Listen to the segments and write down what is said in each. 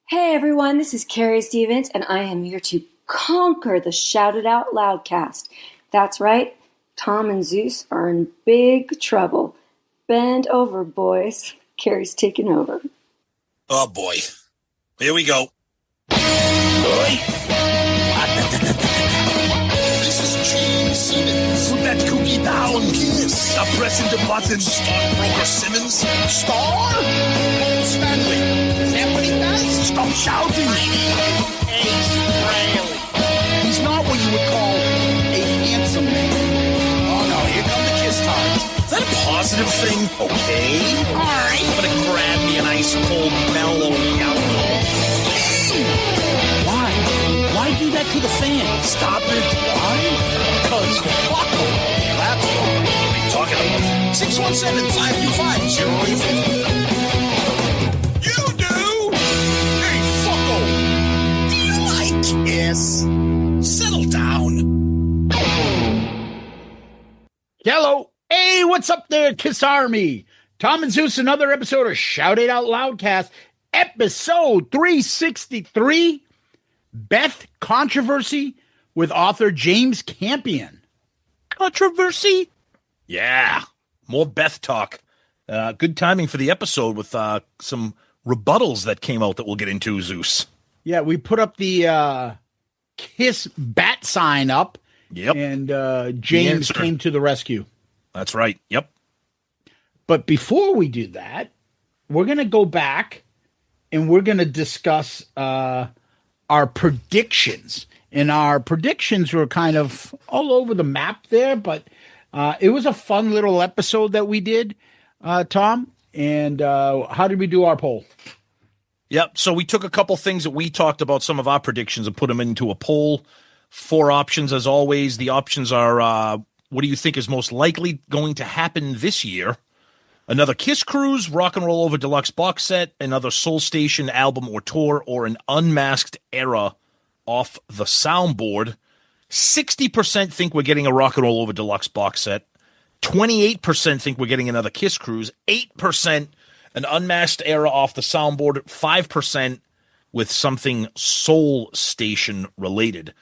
Hey everyone, this is Carrie Stevens, and I am here to conquer the Shout It Out Loudcast. That's right, Tom and Zeus are in big trouble. Bend over, boys. Carrie's taking over. Oh boy. Here we go. This is Gene Simmons. Put that cookie down. Yes. Stop pressing the button. Star Simmons. Star? Paul Stanley. Is that what he does? Stop shouting. Really? He's not what you would call a handsome man. Oh no, here come the kiss times. Is that a positive thing? Okay. Alright. I'm gonna grab me an ice cold mellow yellow. Why? Why do that to the fan? Stop it. Why? Because fuck them. That's what I'm talking about. 617-525-0850. You do? Hey, fucko. Do you like Kiss? Settle down. Hello. Hey, what's up there, Kiss Army? Tom and Zeus, another episode of Shout It Out Loudcast, episode 363, Beth Controversy with author James Campion. Controversy? Yeah, more Beth talk. Good timing for the episode with some rebuttals that came out that we'll get into, Zeus. Yeah, we put up the Kiss bat sign up, Yep. and James came to the rescue. That's right, yep. But before we do that, we're going to go back and we're going to discuss our predictions. And our predictions were kind of all over the map there, but it was a fun little episode that we did, Tom. And how did we do our poll? Yep, so we took a couple things that we talked about, some of our predictions, and put them into a poll. 4 options, as always. The options are, what do you think is most likely going to happen this year? Another Kiss Cruise, Rock and Roll Over Deluxe box set, another Soul Station album or tour, or an Unmasked era off the soundboard. 60% think we're getting a Rock and Roll Over Deluxe box set. 28% think we're getting another Kiss Cruise. 8% an Unmasked era off the soundboard. 5% with something Soul Station related.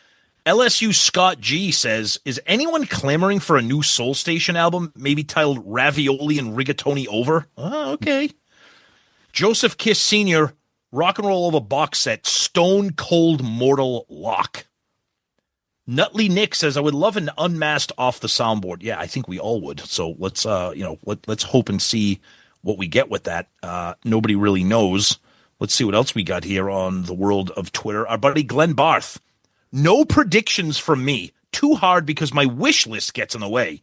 LSU Scott G says, is anyone clamoring for a new Soul Station album, maybe titled Ravioli and Rigatoni Over? Oh, okay. Joseph Kiss Sr., Rock and Roll Over box set, Stone Cold Mortal Lock. Nutley Nick says, I would love an Unmasked off the soundboard. Yeah, I think we all would. So let's let's hope and see what we get with that. Nobody really knows. Let's see what else we got here on the world of Twitter. Our buddy Glenn Barth. No predictions from me. Too hard because my wish list gets in the way.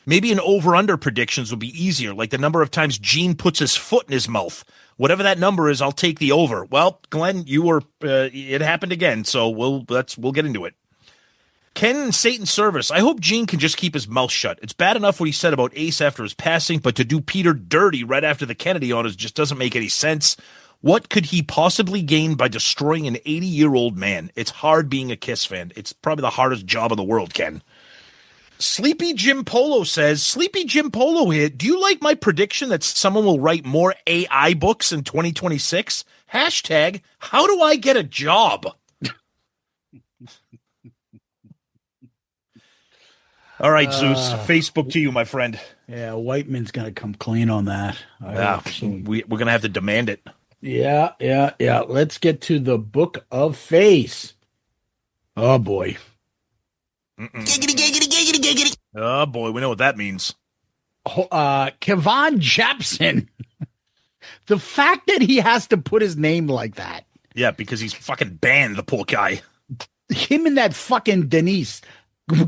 Maybe an over-under predictions would be easier, like the number of times Gene puts his foot in his mouth. Whatever that number is, I'll take the over. Well, Glenn, you were it happened again, so we'll get into it. Ken and Satan Service. I hope Gene can just keep his mouth shut. It's bad enough what he said about Ace after his passing, but to do Peter dirty right after the Kennedy honors just doesn't make any sense. What could he possibly gain by destroying an 80-year-old man? It's hard being a Kiss fan. It's probably the hardest job in the world, Ken. Sleepy Jim Polo says, Sleepy Jim Polo here, do you like my prediction that someone will write more AI books in 2026? Hashtag, how do I get a job? All right, Zeus, Facebook to you, my friend. Yeah, Whiteman's going to come clean on that. We're going to have to demand it. Yeah. Let's get to the Book of Face. Oh, boy. Giggity, giggity, giggity, giggity. Oh, boy, we know what that means. Kevon Japson. The fact that he has to put his name like that. Yeah, because he's fucking banned, the poor guy. Him and that fucking Denise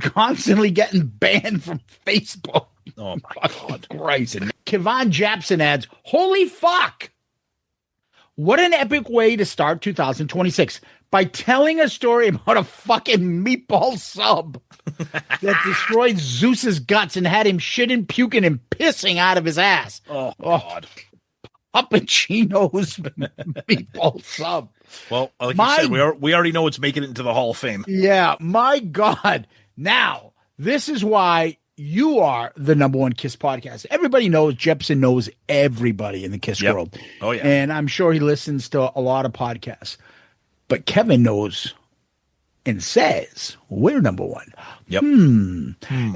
constantly getting banned from Facebook. Oh, my God. Christ. Kevon Japson adds, holy fuck. What an epic way to start 2026 by telling a story about a fucking meatball sub that destroyed Zeus's guts and had him shitting, puking, and pissing out of his ass. Oh, God. Puppuccino's meatball sub. Well, like you said, we already know it's making it into the Hall of Fame. Yeah, my God. Now, this is why you are the number one Kiss podcast. Everybody knows, Jepson knows everybody in the Kiss world. Oh, yeah. And I'm sure he listens to a lot of podcasts. But Kevin knows and says we're number one. Yep.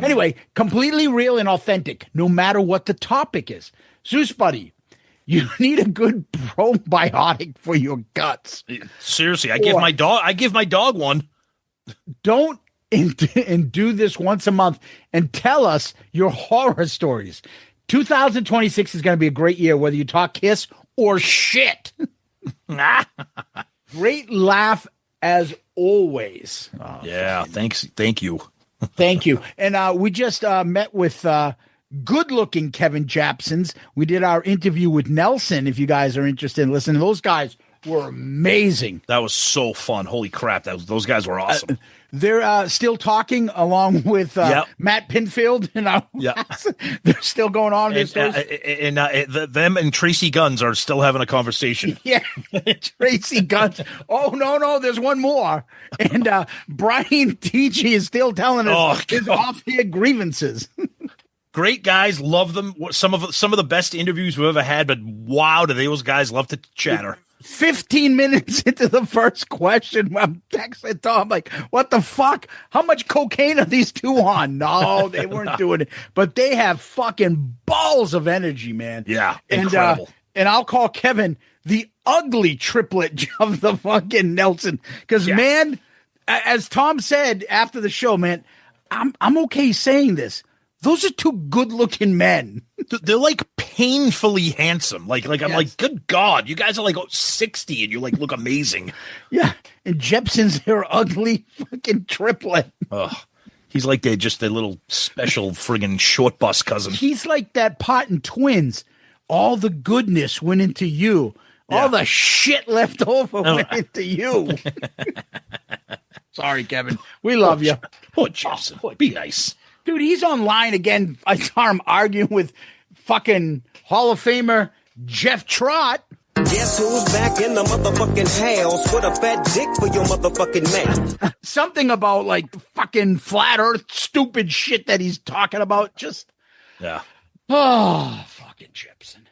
Anyway, completely real and authentic, no matter what the topic is. Zeus, buddy, you need a good probiotic for your guts. Seriously, I give my dog one. Don't and do this once a month and tell us your horror stories. 2026 is going to be a great year, whether you talk Kiss or shit. Great laugh as always. Yeah, thanks. Thank you. Thank you. And we just met with good-looking Kevin Japsons. We did our interview with Nelson, if you guys are interested in listening. Those guys were amazing. That was so fun. Holy crap. Those guys were awesome. They're still talking along with Matt Pinfield. They're still going on. Them and Tracy Guns are still having a conversation. Yeah, Tracy Guns. Oh, no, there's one more. And Brian TG is still telling us his off-air grievances. Great guys, love them. Some of the best interviews we've ever had, but wow, do those guys love to chatter. 15 minutes into the first question, I'm texting Tom like, what the fuck? How much cocaine are these two on? No, they weren't doing it. But they have fucking balls of energy, man. Yeah, incredible. And I'll call Kevin the ugly triplet of the fucking Nelson. Because, man, as Tom said after the show, man, I'm okay saying this. Those are two good-looking men. They're like painfully handsome. Like I'm like, good God, you guys are like 60 and you like look amazing. Yeah, and Jepson's their ugly fucking triplet. He's like they're just a little special friggin' short bus cousin. He's like that pot and twins. All the goodness went into you. All the shit left over went into you. Sorry, Kevin. We love you. Poor Jepson. Be nice. Dude, he's online again. I saw him arguing with fucking Hall of Famer Jeff Trott. Guess who's back in the motherfucking house with a fat dick for your motherfucking man? Something about like fucking flat earth stupid shit that he's talking about. Just fucking Jepson.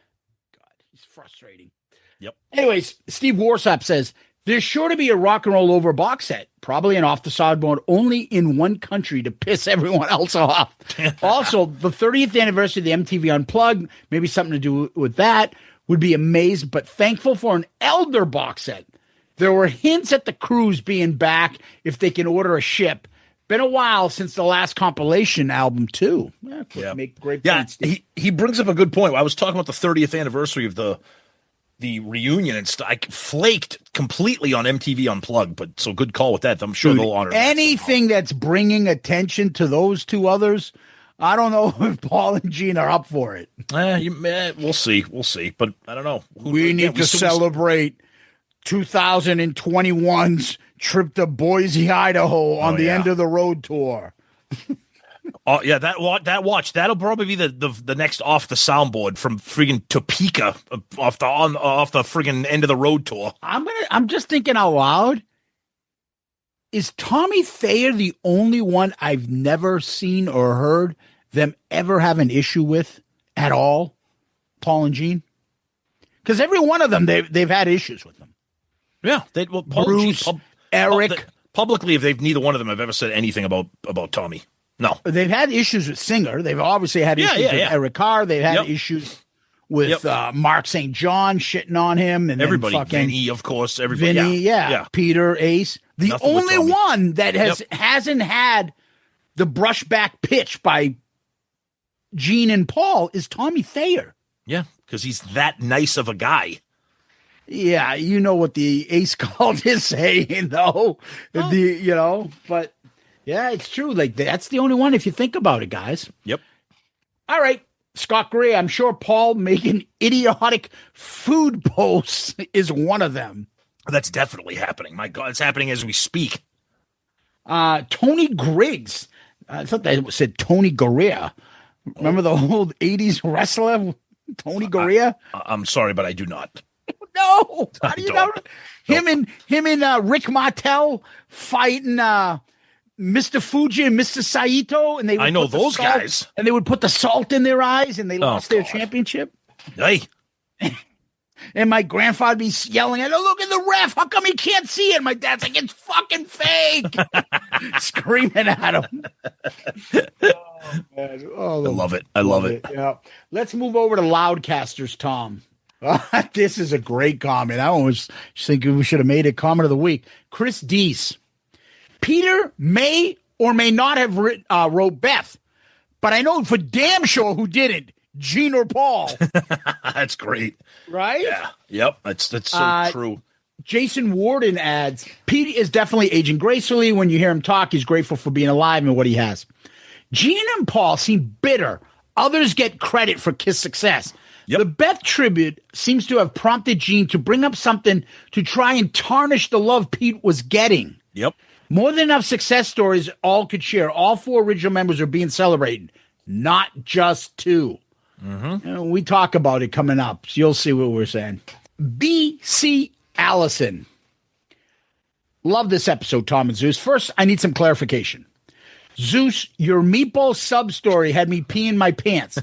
God, he's frustrating. Yep. Anyways, Steve Warsop says there's sure to be a Rock and Roll Over box set, probably an off the sideboard only in one country to piss everyone else off. Also, the 30th anniversary of the MTV Unplugged, maybe something to do with that, would be amazed, but thankful for an Elder box set. There were hints at the Cruise being back if they can order a ship. Been a while since the last compilation album, too. Make great points. He brings up a good point. I was talking about the 30th anniversary of the reunion and stuff. I flaked completely on MTV Unplugged, but so good call with that. I'm sure they'll honor anything that's bringing attention to those two others. I don't know if Paul and Gene are up for it. We'll see. But I don't know. We need to celebrate 2021's trip to Boise, Idaho on the End of the Road tour. That'll probably be the next off the soundboard from friggin' Topeka off the friggin' End of the Road tour. I'm just thinking out loud. Is Tommy Thayer the only one I've never seen or heard them ever have an issue with at all? Paul and Gene? Because every one of them they've had issues with them. Yeah, Bruce, Eric. Publicly, neither one of them have ever said anything about Tommy. No. They've had issues with Singer. They've obviously had issues with Eric Carr. They've had issues with Mark St. John shitting on him. And everybody. Then fucking Vinny, of course. Everybody. Vinny, Peter, Ace. The Nothing only one that hasn't had the brushback pitch by Gene and Paul is Tommy Thayer. Yeah, because he's that nice of a guy. Yeah, you know what the Ace called is saying, though. But... yeah, it's true. Like, that's the only one if you think about it, guys. Yep. All right, Scott Gray. I'm sure Paul making idiotic food posts is one of them. That's definitely happening. My God, it's happening as we speak. Tony Griggs. I thought they said Tony Garea. Remember the old 80s wrestler, Tony Garea? I'm sorry, but I do not. No. How do you know? Him and Rick Martel fighting Mr. Fuji and Mr. Saito, and I know those guys. And they would put the salt in their eyes, and they lost their God. championship. Hey. And my grandfather be yelling at, "Oh, look at the ref! How come he can't see it?" My dad's like, "It's fucking fake!" Screaming at him. Oh, man. Oh, I love it. I love it. Yeah. Let's move over to Loudcasters, Tom. This is a great comment. I always think we should have made it comment of the week. Criss Deese. Peter may or may not have wrote Beth, but I know for damn sure who didn't. Gene or Paul. That's great. Right? Yeah. Yep. That's so true. Jason Warden adds, Pete is definitely aging gracefully. When you hear him talk, he's grateful for being alive and what he has. Gene and Paul seem bitter. Others get credit for Kiss' success. Yep. The Beth tribute seems to have prompted Gene to bring up something to try and tarnish the love Pete was getting. Yep. More than enough success stories all could share. All 4 original members are being celebrated, not just 2. Mm-hmm. We talk about it coming up, so you'll see what we're saying. B.C. Allison. Love this episode, Tom and Zeus. First, I need some clarification. Zeus, your meatball sub story had me peeing my pants.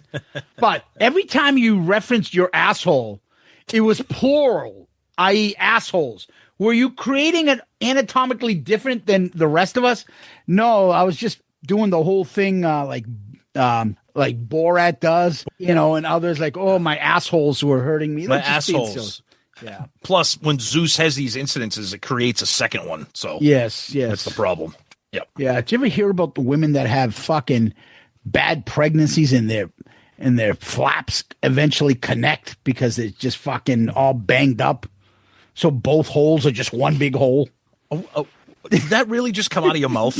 But every time you referenced your asshole, it was plural, i.e. assholes. Were you creating it anatomically different than the rest of us? No, I was just doing the whole thing like Borat does, and others like, oh, my assholes were hurting me. My assholes. Yeah. Plus, when Zeus has these incidences, it creates a second one. So yes, that's the problem. Yep. Yeah. Did you ever hear about the women that have fucking bad pregnancies and their flaps eventually connect because it's just fucking all banged up? So both holes are just one big hole. Oh, did that really just come out of your mouth?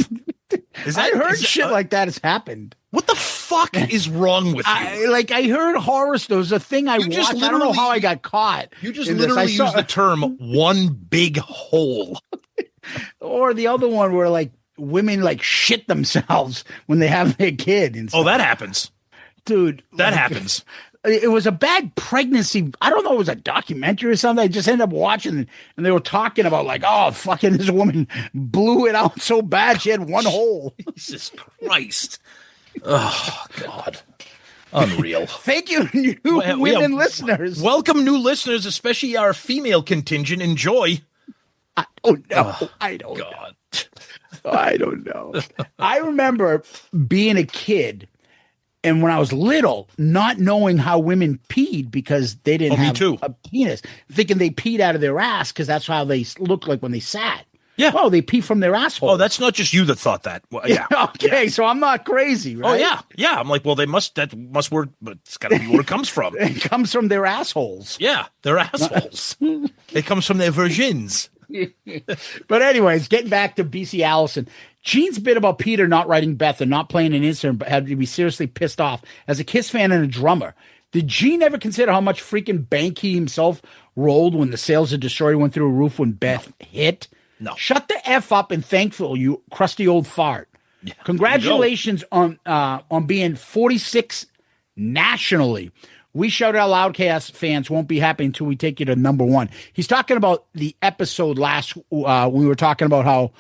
I heard shit like that has happened. What the fuck is wrong with you? I heard horror stories. A thing I watched. I don't know how I got caught. You just literally used the term "one big hole." Or the other one where like women like shit themselves when they have their kid. And stuff. Oh, that happens, dude. That happens. It was a bad pregnancy. I don't know. It was a documentary or something. I just ended up watching, and they were talking about like, oh, fucking this woman blew it out so bad she had one hole. Jesus Christ. Oh, God. Unreal. Thank you, new women listeners. Welcome, new listeners, especially our female contingent. Enjoy. I don't know. I don't God. I don't know. I remember being a kid, and when I was little, not knowing how women peed because they didn't have a penis, thinking they peed out of their ass because that's how they looked like when they sat. Yeah. Oh, they pee from their asshole. Oh, that's not just you that thought that. Well, yeah. Okay, so I'm not crazy, right? Oh, yeah. Yeah. I'm like, well, that must work, but it's got to be where it comes from. It comes from their assholes. Yeah, their assholes. It comes from their virgins. But anyways, getting back to BC Allison. Gene's bit about Peter not writing Beth and not playing an instrument but had to be seriously pissed off. As a Kiss fan and a drummer, did Gene ever consider how much freaking bank he himself rolled when the sales of Destroyer went through a roof when Beth hit? No. Shut the F up and thankful, you crusty old fart. Yeah, congratulations on being 46 nationally. We shout out Loudcast fans won't be happy until we take you to number 1. He's talking about the episode last when we were talking about how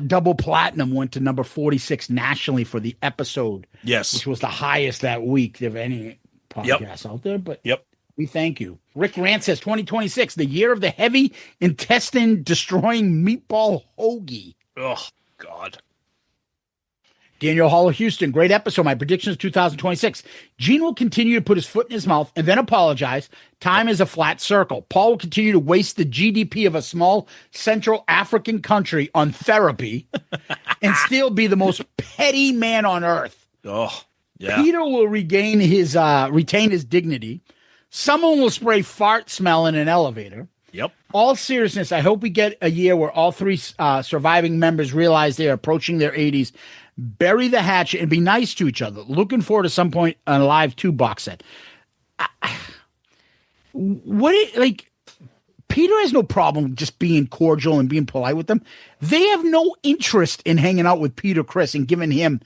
Double Platinum went to number 46 nationally for the episode. Yes. Which was the highest that week of any podcast out there. But we thank you. Rick Rant says 2026, the year of the heavy intestine destroying meatball hoagie. Oh, God. Daniel Hall of Houston, great episode. My prediction is 2026. Gene will continue to put his foot in his mouth and then apologize. Time is a flat circle. Paul will continue to waste the GDP of a small Central African country on therapy and still be the most petty man on earth. Oh, yeah. Peter will retain his dignity. Someone will spray fart smell in an elevator. Yep. All seriousness, I hope we get a year where all 3 surviving members realize they are approaching their 80s, bury the hatchet, and be nice to each other. Looking forward to some point on a Live 2 box set. Peter has no problem just being cordial and being polite with them. They have no interest in hanging out with Peter Criss and giving him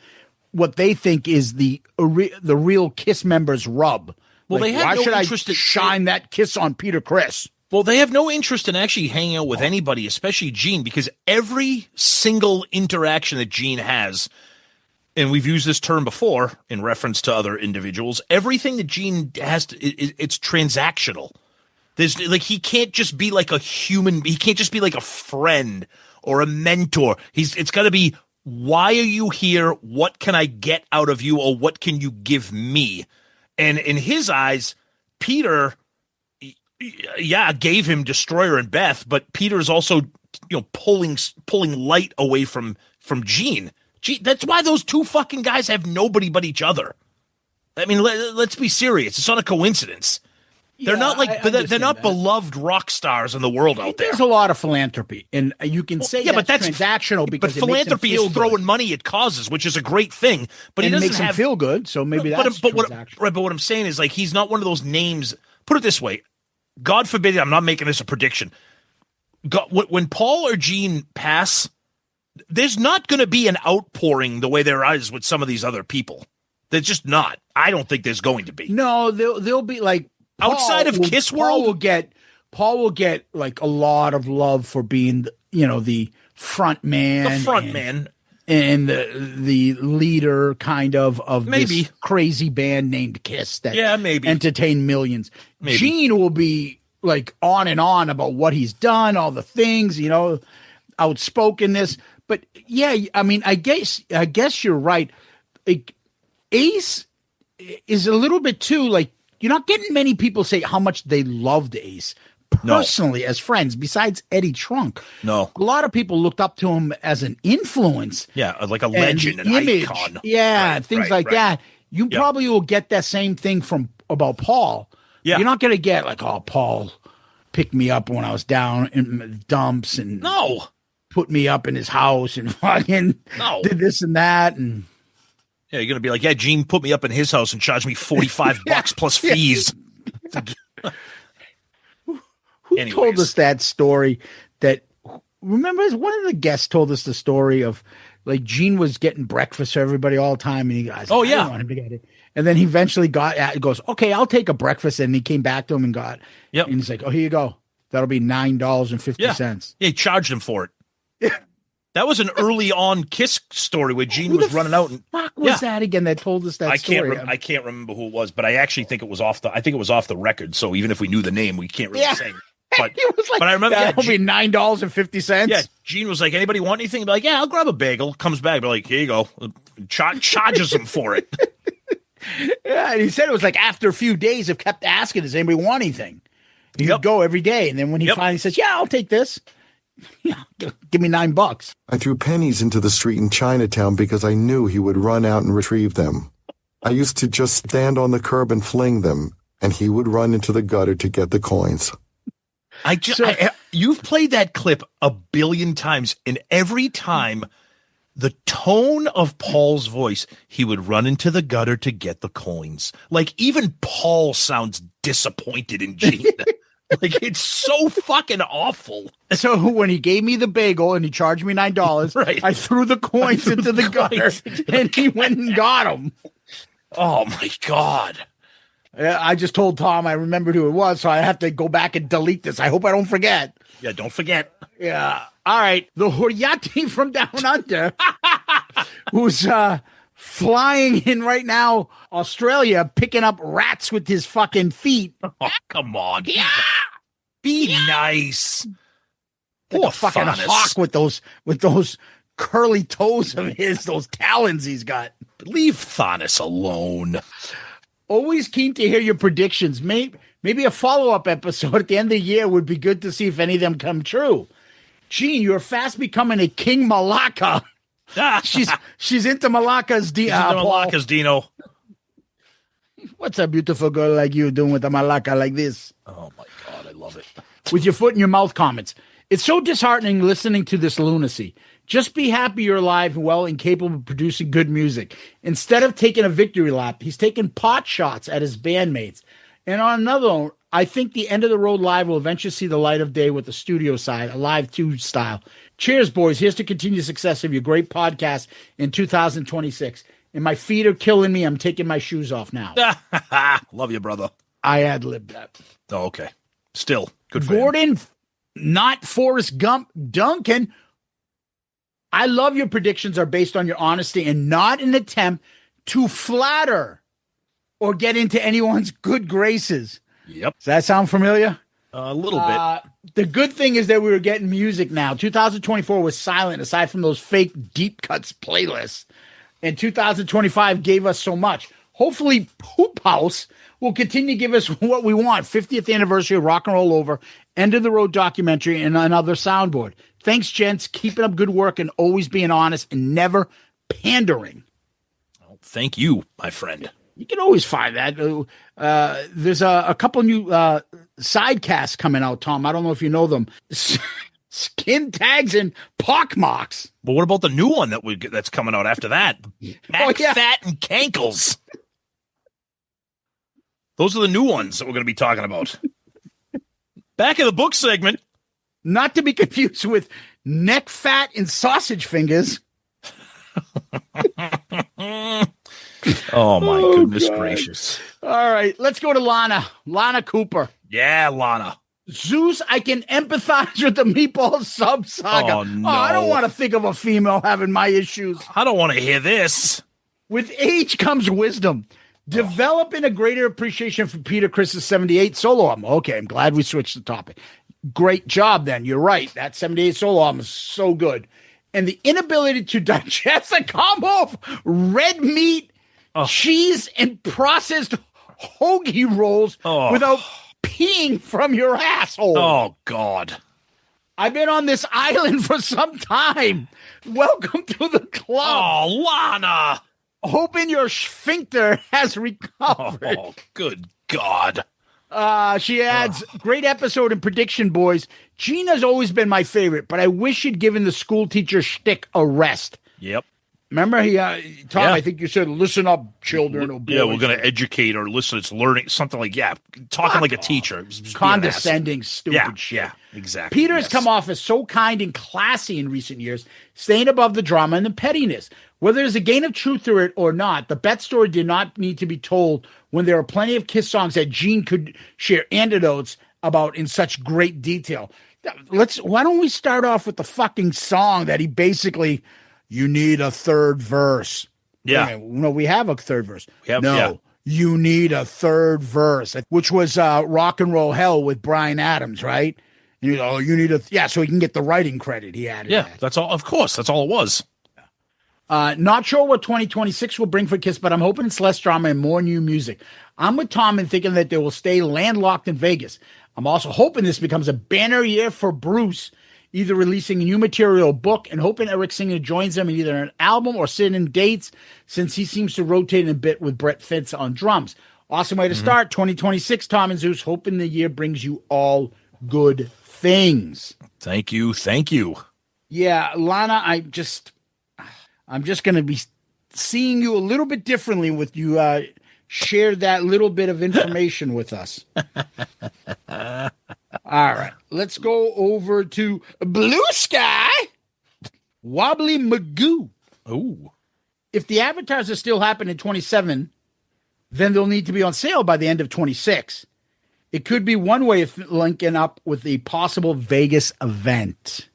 what they think is the real Kiss members rub. Well, they have why no should interest I shine that kiss on Peter Criss? Well, they have no interest in actually hanging out with anybody, especially Gene, because every single interaction that Gene has, and we've used this term before in reference to other individuals, everything that Gene has, it's transactional. There's like, he can't just be like a human. He can't just be like a friend or a mentor. It's got to be, why are you here? What can I get out of you? Or what can you give me? And in his eyes, Peter, gave him Destroyer and Beth, but Peter's also, pulling light away from Gene. That's why those two fucking guys have nobody but each other. I mean, let's be serious. It's not a coincidence. They're not like they're not beloved rock stars in the world out there. There's a lot of philanthropy, and you can say but that's transactional because philanthropy is throwing money at causes, which is a great thing. But and he doesn't makes him feel good, so maybe that's transactional. But what I'm saying is, like, he's not one of those names. Put it this way: God forbid, I'm not making this a prediction. When Paul or Gene pass, there's not going to be an outpouring the way there is with some of these other people. There's just not. I don't think there's going to be. No, they'll be like. Outside of Kiss World, Paul will get like a lot of love for being, the front man, and the leader kind of maybe this crazy band named Kiss that maybe entertain millions. Maybe. Gene will be like on and on about what he's done, all the things, outspokenness. But yeah, I mean, I guess you're right. Like, Ace is a little bit too like. You're not getting many people say how much they loved Ace personally as friends, besides Eddie Trunk. No. A lot of people looked up to him as an influence. Yeah, like a legend, an icon. Yeah, things like that. You probably will get that same thing about Paul. Yeah. You're not going to get like, oh, Paul picked me up when I was down in the dumps and put me up in his house and fucking did this and that and... Yeah, you're going to be like, Gene put me up in his house and charged me $45 plus fees. Who told us that story? Remember, one of the guests told us the story of like Gene was getting breakfast for everybody all the time. And he goes, I don't want him to get it. And then he eventually goes, okay, I'll take a breakfast. And he came back to him and got it. And he's like, oh, here you go. That'll be $9.50. Yeah, he charged him for it. Yeah. That was an early on Kiss story where Gene was running out. And fuck was that again? That told us that story. I can't remember who it was, but I actually think it was off the record. So even if we knew the name, we can't really say. But I remember that'll be $9.50. Yeah, Gene was like, "Anybody want anything?" He'd be like, "Yeah, I'll grab a bagel." Comes back, be like, "Here you go." Charges him for it. Yeah, and he said it was like after a few days of kept asking, "Does anybody want anything?" He would go every day, and then when he finally says, "Yeah, I'll take this." Yeah, give me $9. I threw pennies into the street in Chinatown because I knew he would run out and retrieve them. I used to just stand on the curb and fling them, and he would run into the gutter to get the coins. You've played that clip a billion times, and every time the tone of Paul's voice, he would run into the gutter to get the coins. Like, even Paul sounds disappointed in Gene. Like, it's so fucking awful. So when he gave me the bagel and he charged me $9, I threw the coins into the gutter and he went and got them. Oh my God. I just told Tom I remembered who it was, so I have to go back and delete this. I hope I don't forget. Yeah, don't forget. Yeah. All right. The Horiati from Down Under, who's flying in right now, Australia, picking up rats with his fucking feet. Oh, come on. Yeah. Be nice. Like a fucking hawk with those curly toes of his, those talons he's got. Leave Thanos alone. Always keen to hear your predictions. Maybe a follow-up episode at the end of the year would be good to see if any of them come true. Gene, you're fast becoming a King Malacca. She's into Malacca's Dino. What's a beautiful girl like you doing with a Malacca like this? Oh my God, I love it. With your foot in your mouth comments. It's so disheartening listening to this lunacy. Just be happy you're alive and well and capable of producing good music. Instead of taking a victory lap, he's taking pot shots at his bandmates. And on another note, I think the End of the Road Live will eventually see the light of day with the studio side, a Live 2 style. Cheers, boys. Here's to continued success of your great podcast in 2026. And my feet are killing me. I'm taking my shoes off now. Love you, brother. I ad-libbed that. Oh, okay. Still. Good for him. Gordon, not Forrest Gump Duncan. I love your predictions are based on your honesty and not an attempt to flatter or get into anyone's good graces. Yep. Does that sound familiar? A little bit. The good thing is that we were getting music now. 2024 was silent aside from those fake deep cuts playlists. And 2025 gave us so much. Hopefully, Poop House will continue to give us what we want. 50th anniversary of Rock and Roll Over, End of the Road documentary, and another soundboard. Thanks, gents. Keeping up good work and always being honest and never pandering. Well, thank you, my friend. You can always find that. There's a couple new sidecasts coming out, Tom. I don't know if you know them. Skin tags and pockmarks. But what about the new one that's coming out after that? Back Fat and Cankles. Those are the new ones that we're going to be talking about. Back in the book segment. Not to be confused with neck fat and sausage fingers. Oh, my goodness gracious. All right, let's go to Lana. Lana Cooper. Yeah, Lana. Zeus, I can empathize with the meatball sub saga. Oh, no. I don't want to think of a female having my issues. I don't want to hear this. With age comes wisdom. Developing a greater appreciation for Peter Criss's 78 solo album. Okay, I'm glad we switched the topic. Great job, then. You're right. That 78 solo album is so good. And the inability to digest a combo of red meat, cheese, and processed hoagie rolls without peeing from your asshole. Oh, God. I've been on this island for some time. Welcome to the club. Oh, Lana. Hoping your sphincter has recovered. Oh, good God. She adds, great episode and prediction, boys. Gina's always been my favorite, but I wish she'd given the school teacher shtick a rest. Yep. Remember, Tom, I think you said, listen up, children. Or boys. Yeah, we're going to educate or listen. It's learning, something like, talking like a teacher. Just condescending, stupid shit. Yeah, exactly. Peter has come off as so kind and classy in recent years, staying above the drama and the pettiness. Whether there's a gain of truth to it or not, the Beth story did not need to be told when there are plenty of Kiss songs that Gene could share anecdotes about in such great detail. Why don't we start off with the fucking song that he basically, you need a third verse. Yeah. No, we have a third verse. No, you need a third verse, which was Rock and Roll Hell with Bryan Adams, right? You need so he can get the writing credit. He added that. That's all. Of course, that's all it was. Not sure what 2026 will bring for Kiss, but I'm hoping it's less drama and more new music. I'm with Tom in thinking that they will stay landlocked in Vegas. I'm also hoping this becomes a banner year for Bruce, either releasing a new material book and hoping Eric Singer joins them in either an album or sit in dates, since he seems to rotate a bit with Brett Fitz on drums. Awesome way to start 2026, Tom and Zeus. Hoping the year brings you all good things. Thank you. Yeah, Lana, I'm just going to be seeing you a little bit differently with you share that little bit of information with us. All right, let's go over to Blue Sky. Wobbly Magoo. Oh. If the avatars are still happening in 27, then they'll need to be on sale by the end of 26. It could be one way of linking up with the possible Vegas event.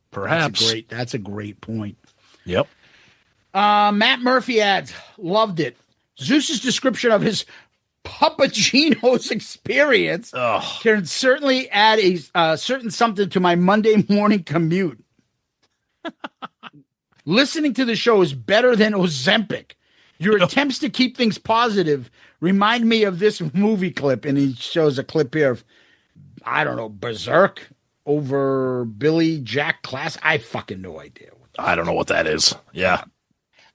Perhaps. That's a great point. Yep. Matt Murphy adds, loved it. Zeus's description of his Papagino's experience can certainly add a certain something to my Monday morning commute. Listening to the show is better than Ozempic. Your attempts to keep things positive remind me of this movie clip, and he shows a clip here of, I don't know, Berserk over Billy Jack Class. I fucking no idea. I don't know what that is. Yeah.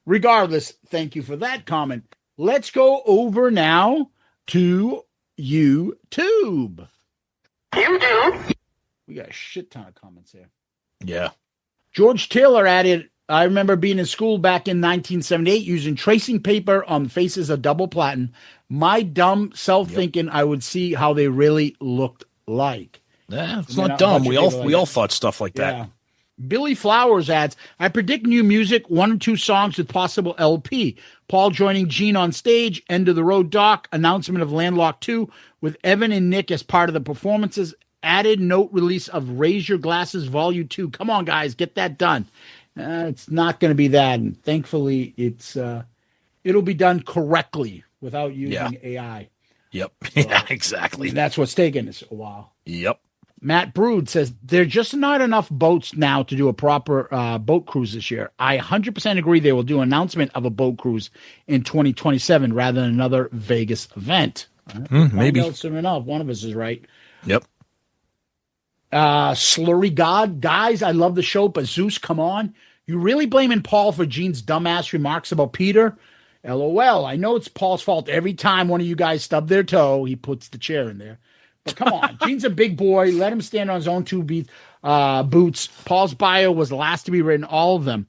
Regardless, thank you for that comment. Let's go over now to YouTube. We got a shit ton of comments here. Yeah. George Taylor added, I remember being in school back in 1978 using tracing paper on faces of double platinum. My dumb self thinking I would see how they really looked like. Yeah, it's not dumb. We all thought stuff like that. Billy Flowers adds, I predict new music, 1 or 2 songs with possible LP. Paul joining Gene on stage, End of the Road Doc, announcement of Landlocked 2 with Evan and Nick as part of the performances, added note release of Raise Your Glasses Volume 2. Come on, guys, get that done. It's not going to be that. And thankfully, it'll be done correctly without using AI. Yep. So, yeah, exactly. That's what's taking us a while. Yep. Matt Brood says, there are just not enough boats now to do a proper boat cruise this year. I 100% agree they will do an announcement of a boat cruise in 2027 rather than another Vegas event. Maybe. Soon enough. One of us is right. Yep. Slurry God. Guys, I love the show, but Zeus, come on. You really blaming Paul for Gene's dumbass remarks about Peter? LOL. I know it's Paul's fault. Every time one of you guys stub their toe, he puts the chair in there. But come on, Gene's a big boy. Let him stand on his own 2 boots. Paul's bio was the last to be written. All of them,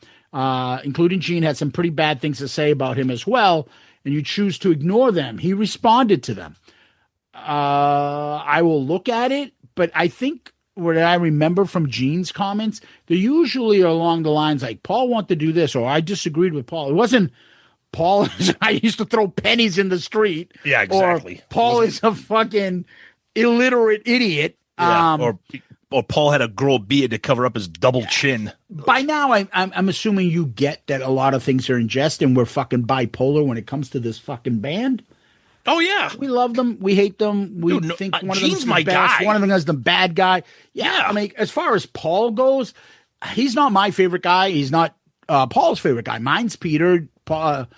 including Gene, had some pretty bad things to say about him as well, and you choose to ignore them. He responded to them. I will look at it, but I think what I remember from Gene's comments, they usually are along the lines like, Paul wanted to do this, or I disagreed with Paul. It wasn't, Paul, I used to throw pennies in the street. Yeah, exactly. Or Paul is a fucking illiterate idiot. Yeah, or Paul had to grow a beard to cover up his double chin. By now, I'm assuming you get that a lot of things are in jest, and we're fucking bipolar when it comes to this fucking band. Oh yeah, we love them, we hate them. We think one of them's my best, one of them is the bad guy. Yeah, I mean, as far as Paul goes, he's not my favorite guy. He's not Paul's favorite guy. Mine's Peter. Tom's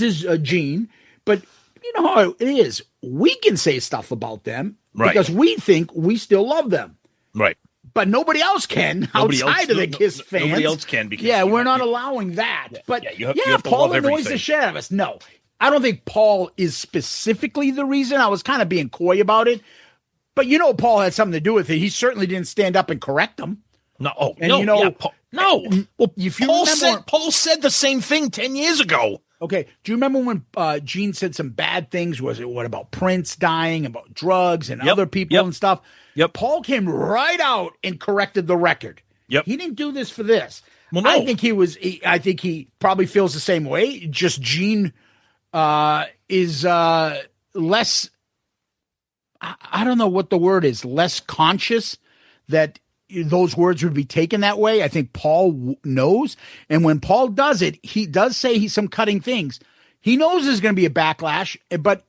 is Gene, but you know how it is. We can say stuff about them because we think we still love them. Right. But nobody else can outside of the Kiss fans. Nobody else can because we're not allowing that. But you have Paul annoys the shit out of us. No, I don't think Paul is specifically the reason. I was kind of being coy about it. But Paul had something to do with it. He certainly didn't stand up and correct them. No, Well, if you Paul said the same thing 10 years ago. Okay, do you remember when Gene said some bad things? Was it what about Prince dying, about drugs and other people and stuff? Yep. Paul came right out and corrected the record. Yep. He didn't do this for this. Well, no. I think he probably feels the same way. Just Gene is less. I don't know what the word is. Less conscious that those words would be taken that way. I think Paul knows. And when Paul does it, he does say he's some cutting things. He knows there's going to be a backlash, but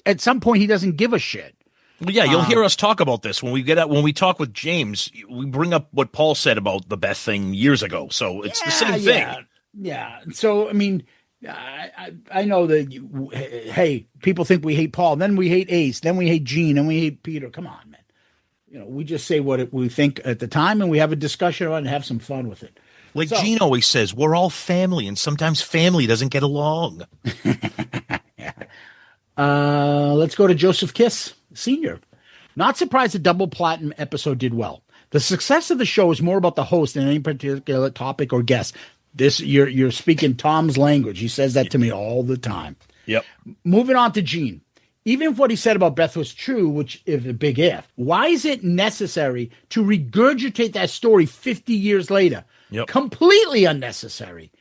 at some point he doesn't give a shit. Well, yeah, you'll hear us talk about this when we talk with James. We bring up what Paul said about the Beth thing years ago. So it's the same thing. Yeah. So, I mean, I know that, hey, people think we hate Paul. Then we hate Ace. Then we hate Gene. Then we hate Peter. Come on, man. We just say what we think at the time, and we have a discussion about it and have some fun with it. Like Gene always says, we're all family, and sometimes family doesn't get along. Let's go to Joseph Kiss Sr. Not surprised the double platinum episode did well. The success of the show is more about the host than any particular topic or guest. This you're speaking Tom's language. He says that to me all the time. Yep. Moving on to Gene. Even if what he said about Beth was true, which is a big if, why is it necessary to regurgitate that story 50 years later? Yep. Completely unnecessary.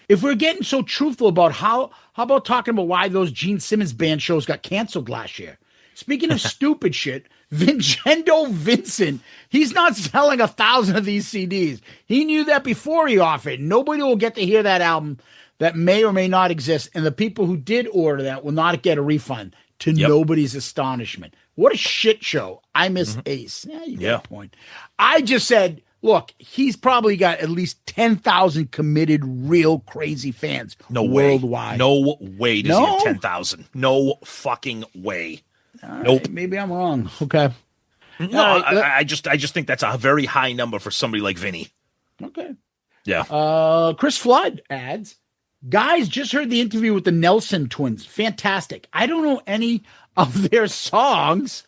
If we're getting so truthful about how about talking about why those Gene Simmons band shows got canceled last year? Speaking of stupid shit, Vincenzo Vincent, he's not selling 1,000 of these CDs. He knew that before he offered. Nobody will get to hear that album that may or may not exist, and the people who did order that will not get a refund. To nobody's astonishment. What a shit show. I miss Ace. Yeah, you got a point. I just said, look, he's probably got at least 10,000 committed, real crazy fans worldwide. No way does he have 10,000. No fucking way. Nope. Right, maybe I'm wrong. Okay. No, I just think that's a very high number for somebody like Vinny. Okay. Yeah. Chris Flood adds, guys, just heard the interview with the Nelson twins. Fantastic. I don't know any of their songs,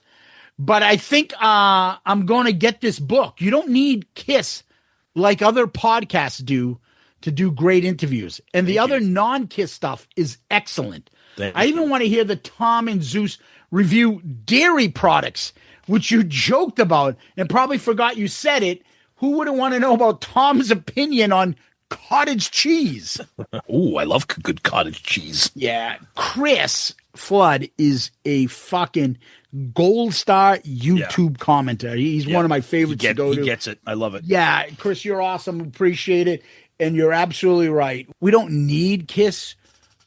but I think I'm going to get this book. You don't need Kiss like other podcasts do to do great interviews. And the other non-Kiss stuff is excellent. I even want to hear the Tom and Zeus review dairy products which you joked about and probably forgot you said it. Who wouldn't want to know about Tom's opinion on cottage cheese? Ooh, I love good cottage cheese. Yeah. Criss Flood is a fucking gold star YouTube commenter. He's one of my favorites to go to. He gets it. I love it. Yeah. Criss, you're awesome. Appreciate it. And you're absolutely right. We don't need Kiss,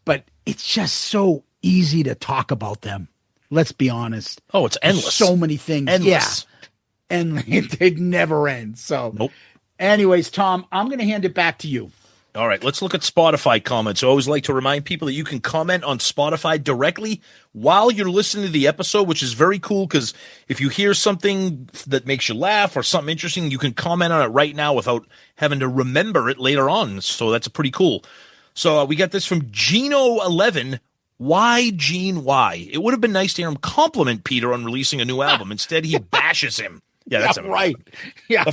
but it's just so easy to talk about them. Let's be honest. Oh, it's endless. So many things. Endless. Yeah. And it never ends. So, nope. Anyways, Tom, I'm going to hand it back to you. All right, let's look at Spotify comments. I always like to remind people that you can comment on Spotify directly while you're listening to the episode, which is very cool because if you hear something that makes you laugh or something interesting, you can comment on it right now without having to remember it later on. So that's pretty cool. So we got this from Gino11. Why, Gene, why? It would have been nice to hear him compliment Peter on releasing a new album. Instead, he bashes him. Yeah, that's right. Yeah.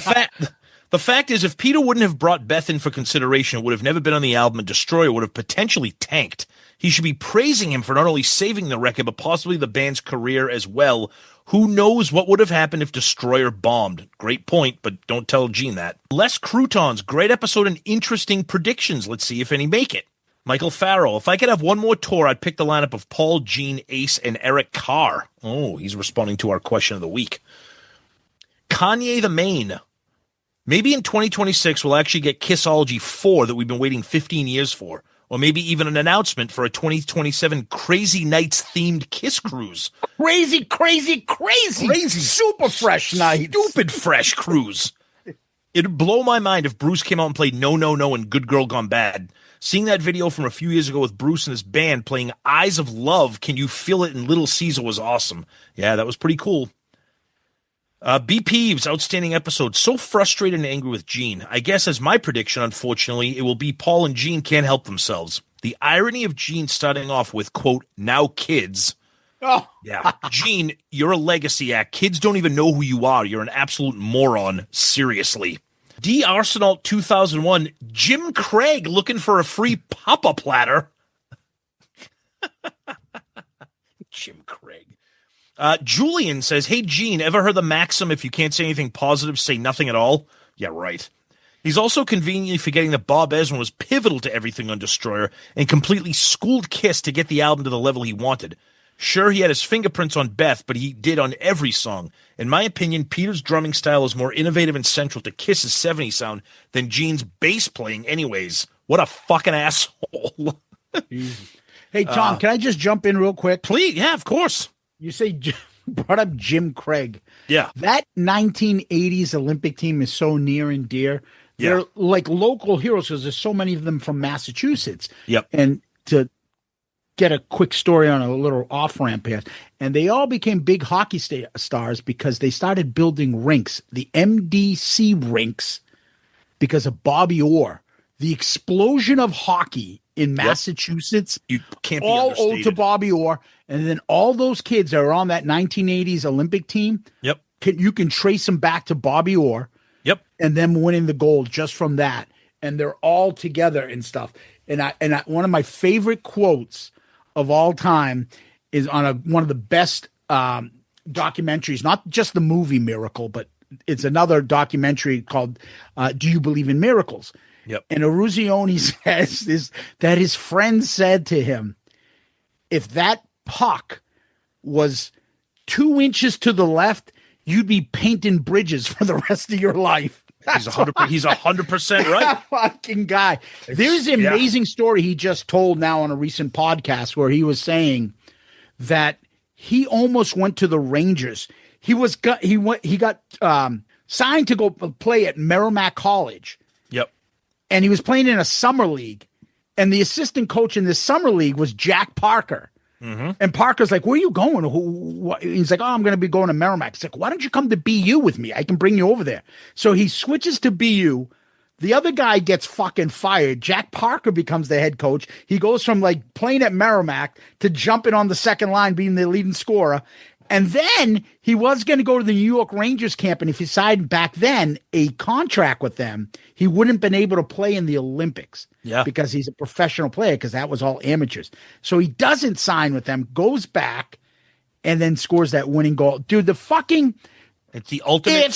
The fact is, if Peter wouldn't have brought Beth in for consideration, it would have never been on the album, and Destroyer would have potentially tanked. He should be praising him for not only saving the record, but possibly the band's career as well. Who knows what would have happened if Destroyer bombed? Great point, but don't tell Gene that. Les Croutons, great episode and interesting predictions. Let's see if any make it. Michael Farrell, if I could have one more tour, I'd pick the lineup of Paul, Gene, Ace, and Eric Carr. Oh, he's responding to our question of the week. Kanye the Main. Maybe in 2026 we'll actually get Kissology 4 that we've been waiting 15 years for. Or maybe even an announcement for a 2027 Crazy Nights themed Kiss cruise. Crazy. Super fresh night. Stupid fresh cruise. It'd blow my mind if Bruce came out and played No, No, No and Good Girl Gone Bad. Seeing that video from a few years ago with Bruce and his band playing Eyes of Love, Can You Feel It in Little Caesar was awesome. Yeah, that was pretty cool. B. Peeves, outstanding episode. So frustrated and angry with Gene. I guess as my prediction, unfortunately, it will be Paul and Gene can't help themselves. The irony of Gene starting off with, quote, now kids. Oh. Yeah. Gene, you're a legacy act. Kids don't even know who you are. You're an absolute moron. Seriously. D. Arsenal 2001, Jim Craig looking for a free Papa platter. Jim Craig. Julian says, hey, Gene, ever heard the maxim, if you can't say anything positive, say nothing at all? Yeah, right. He's also conveniently forgetting that Bob Ezrin was pivotal to everything on Destroyer and completely schooled Kiss to get the album to the level he wanted. Sure, he had his fingerprints on Beth, but he did on every song. In my opinion, Peter's drumming style is more innovative and central to Kiss's 70s sound than Gene's bass playing anyways. What a fucking asshole. Hey, Tom, can I just jump in real quick? Please, yeah, of course. You say brought up Jim Craig. Yeah. That 1980s Olympic team is so near and dear. Yeah. They're like local heroes because there's so many of them from Massachusetts. Yep. And to get a quick story on a little off-ramp here, and they all became big hockey stars because they started building rinks, the MDC rinks, because of Bobby Orr. The explosion of hockey in Massachusetts, you can't be all understated. owed to Bobby Orr. And then all those kids that are on that 1980s Olympic team, Yep. You can trace them back to Bobby Orr. Yep. And them winning the gold just from that. And they're all together and stuff. And I one of my favorite quotes of all time is on one of the best documentaries, not just the movie Miracle, but it's another documentary called Do You Believe in Miracles? Yep. And Eruzione says that his friend said to him, if that puck was 2 inches to the left, you'd be painting bridges for the rest of your life. He's 100% right. That fucking guy. There's an amazing story he just told now on a recent podcast where he was saying that he almost went to the Rangers. He got signed to go play at Merrimack College. Yep. And he was playing in a summer league. And the assistant coach in this summer league was Jack Parker. Mm-hmm. And Parker's like, where are you going? He's like, I'm going to be going to Merrimack. He's like, why don't you come to BU with me? I can bring you over there. So he switches to BU. The other guy gets fucking fired. Jack Parker becomes the head coach. He goes from like playing at Merrimack to jumping on the second line, being the leading scorer. And then he was going to go to the New York Rangers camp. And if he signed back then a contract with them, he wouldn't have been able to play in the Olympics. Yeah. Because he's a professional player, because that was all amateurs. So he doesn't sign with them, goes back, and then scores that winning goal. Dude, the fucking it's the ultimate.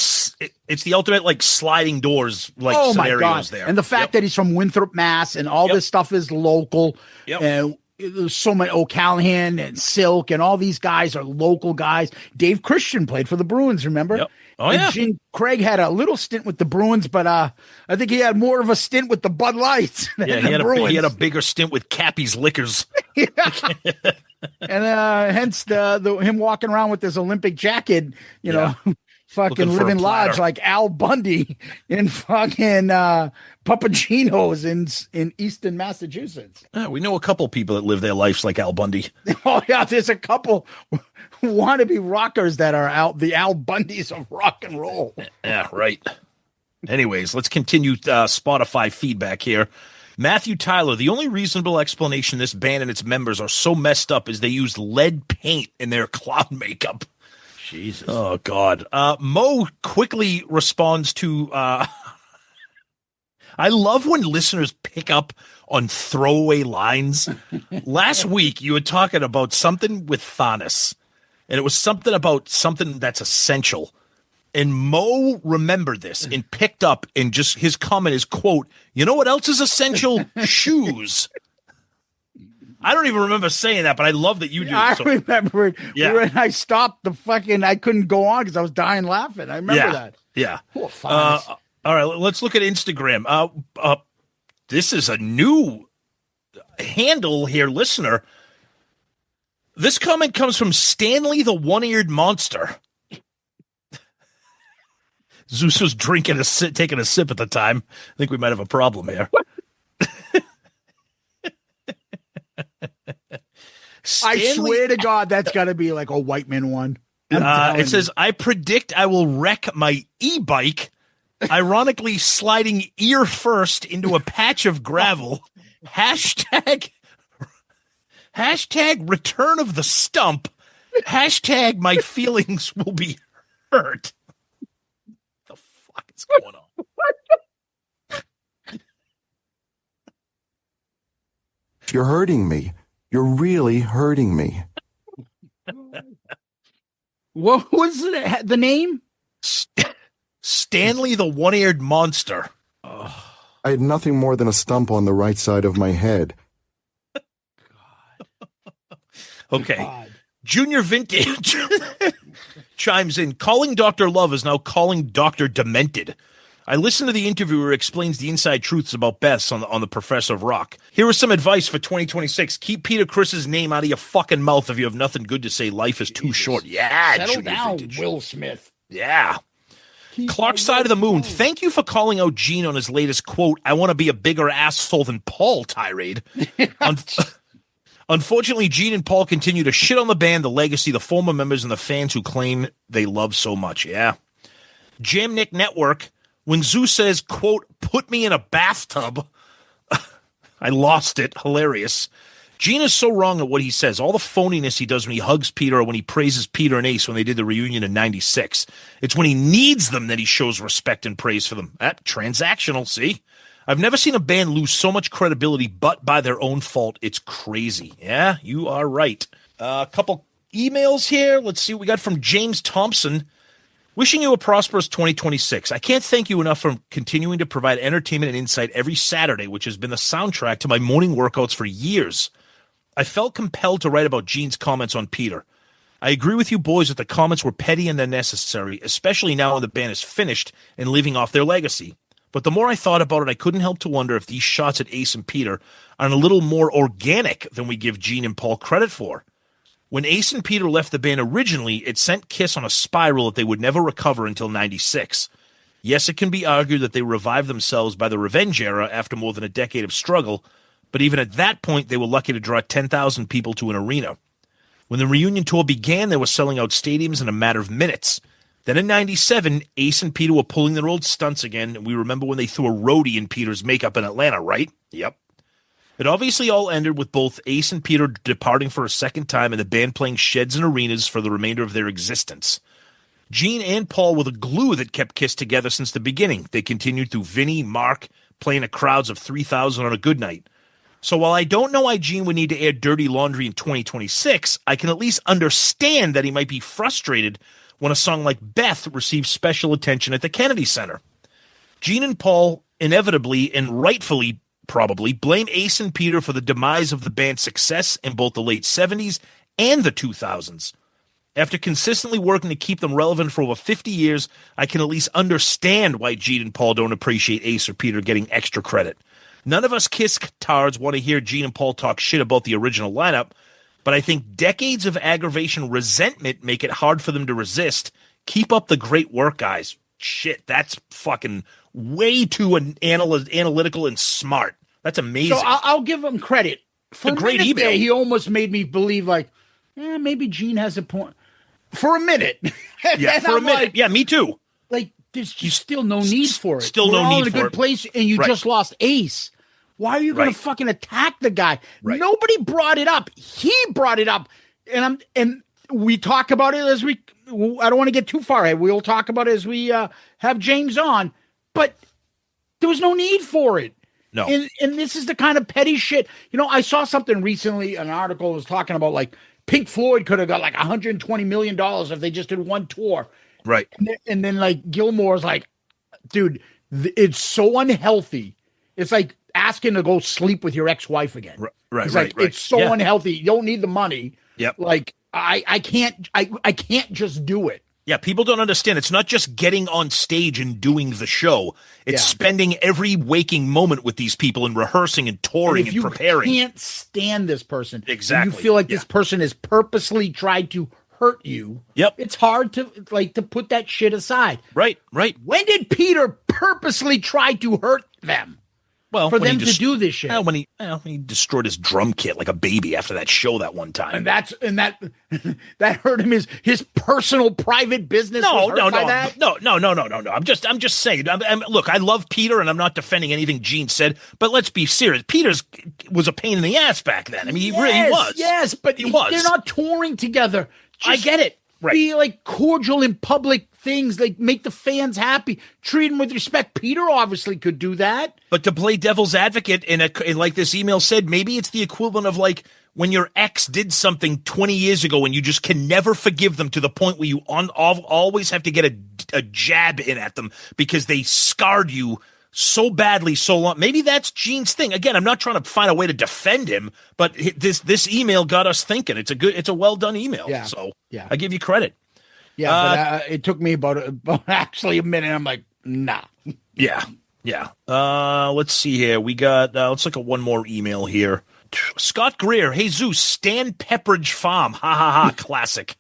It's the ultimate like sliding doors like scenarios there. And the fact that he's from Winthrop, Mass, and all this stuff is local. Yep. And there's so many O'Callahan and Silk and all these guys are local guys. Dave Christian played for the Bruins, remember? Yep. Oh, and yeah. Gene Craig had a little stint with the Bruins, but I think he had more of a stint with the Bud Lights than he had a bigger stint with Cappy's Liquors. And hence the him walking around with this Olympic jacket, you know, fucking living large like Al Bundy in fucking Papagino's in Easton, Massachusetts. We know a couple people that live their lives like Al Bundy. Oh yeah, there's a couple wannabe rockers that are out the Al Bundys of rock and roll. Yeah, right. Anyways, let's continue Spotify feedback here. Matthew Tyler, the only reasonable explanation this band and its members are so messed up is they use lead paint in their clown makeup. Jesus. Oh, God. Mo quickly responds to I love when listeners pick up on throwaway lines. Last week, you were talking about something with Thanos, and it was something about something that's essential. And Mo remembered this and picked up, and just his comment is, quote, you know what else is essential? Shoes. I don't even remember saying that, but I love that you do. I remember it. Yeah. I stopped I couldn't go on because I was dying laughing. I remember that. Yeah. Oh, all right, let's look at Instagram. This is a new handle here, listener. This comment comes from Stanley the One-Eared Monster. Zeus was taking a sip at the time. I think we might have a problem here. I swear to God, that's got to be like a white man one. It says, I predict I will wreck my e-bike, ironically sliding ear first into a patch of gravel. Hashtag return of the stump. Hashtag my feelings will be hurt. What the fuck is going on? You're hurting me. You're really hurting me. What was the name? Stanley the One-Eared Monster. I had nothing more than a stump on the right side of my head. Okay. God. Junior Vintage chimes in. Calling Dr. Love is now calling Dr. Demented. I listened to the interview where it explains the inside truths about Beth's on the Professor of Rock. Here is some advice for 2026. Keep Peter Criss's name out of your fucking mouth if you have nothing good to say. Life is too short. Yeah, settle Junior down, Vintage. Will Smith. Yeah. Clark's Side of the Moon. Thank you for calling out Gene on his latest quote, I want to be a bigger asshole than Paul tirade. Unfortunately, Gene and Paul continue to shit on the band, the legacy, the former members, and the fans who claim they love so much. Yeah. Jam Nick Network. When Zeus says, quote, put me in a bathtub, I lost it. Hilarious. Gene is so wrong at what he says. All the phoniness he does when he hugs Peter or when he praises Peter and Ace when they did the reunion in 96. It's when he needs them that he shows respect and praise for them. Transactional, see? I've never seen a band lose so much credibility but by their own fault. It's crazy. Yeah, you are right. A couple emails here. Let's see what we got from James Thompson. Wishing you a prosperous 2026. I can't thank you enough for continuing to provide entertainment and insight every Saturday, which has been the soundtrack to my morning workouts for years. I felt compelled to write about Gene's comments on Peter. I agree with you boys that the comments were petty and unnecessary, especially now when the band is finished and leaving off their legacy. But the more I thought about it, I couldn't help to wonder if these shots at Ace and Peter are a little more organic than we give Gene and Paul credit for. When Ace and Peter left the band originally, it sent Kiss on a spiral that they would never recover until 96. Yes, it can be argued that they revived themselves by the revenge era after more than a decade of struggle, but even at that point, they were lucky to draw 10,000 people to an arena. When the reunion tour began, they were selling out stadiums in a matter of minutes. Then in 97, Ace and Peter were pulling their old stunts again, and we remember when they threw a roadie in Peter's makeup in Atlanta, right? Yep. It obviously all ended with both Ace and Peter departing for a second time and the band playing sheds and arenas for the remainder of their existence. Gene and Paul were the glue that kept Kiss together since the beginning. They continued through Vinny, Mark, playing at crowds of 3,000 on a good night. So while I don't know why Gene would need to air Dirty Laundry in 2026, I can at least understand that he might be frustrated when a song like Beth receives special attention at the Kennedy Center. Gene and Paul inevitably and rightfully probably blame Ace and Peter for the demise of the band's success in both the late 70s and the 2000s. After consistently working to keep them relevant for over 50 years, I can at least understand why Gene and Paul don't appreciate Ace or Peter getting extra credit. None of us Kiss tards want to hear Gene and Paul talk shit about the original lineup, but I think decades of aggravation resentment make it hard for them to resist. Keep up the great work, guys. Shit, that's fucking way too analytical and smart. That's amazing. So I'll give him credit. For a great email. email. He almost made me believe, like, maybe Gene has a point. For a minute. Yeah, for a minute. Like, yeah, me too. Like, there's just still no need for it. Still We're no all need in a for good it. place, and you Right. just lost Ace. Why are you going Right. to fucking attack the guy? Right. Nobody brought it up. He brought it up, and we talk about it as we. I don't want to get too far ahead. We'll talk about it as we have James on, but there was no need for it. No. And this is the kind of petty shit. You know, I saw something recently, an article was talking about like Pink Floyd could have got like $120 million if they just did one tour. Right. And then like Gilmore's like, dude, it's so unhealthy. It's like asking to go sleep with your ex-wife again. Right. He's Right. like, it's so Yeah. unhealthy. You don't need the money. Yep. Like I can't just do it. Yeah, people don't understand. It's not just getting on stage and doing the show. It's spending every waking moment with these people and rehearsing and touring and preparing. If you can't stand this person, Exactly. you feel like this person has purposely tried to hurt you. Yep. It's hard to put that shit aside. Right. When did Peter purposely try to hurt them? Well, for when them to do this shit. When he destroyed his drum kit like a baby after that show that one time. And that hurt him. His personal private business. No. That? No. I'm just saying. Look, I love Peter, and I'm not defending anything Gene said, but let's be serious. Peter's was a pain in the ass back then. I mean, he really was. Yes, but he was. They're not touring together. I get it. Right. Be like cordial in public things, like make the fans happy, treat them with respect. Peter obviously could do that. But to play devil's advocate, and like this email said, maybe it's the equivalent of like when your ex did something 20 years ago and you just can never forgive them to the point where you always have to get a jab in at them because they scarred you so badly so long. Maybe that's Gene's thing. Again, I'm not trying to find a way to defend him, but this email got us thinking. It's a well done email. Yeah. So yeah, I give you credit. Yeah, but it took me about actually a minute. I'm like, nah. Yeah. Let's see here. We got let's look at one more email here. Scott Greer, hey Zeus, Stan Pepperidge Farm, ha ha ha, classic.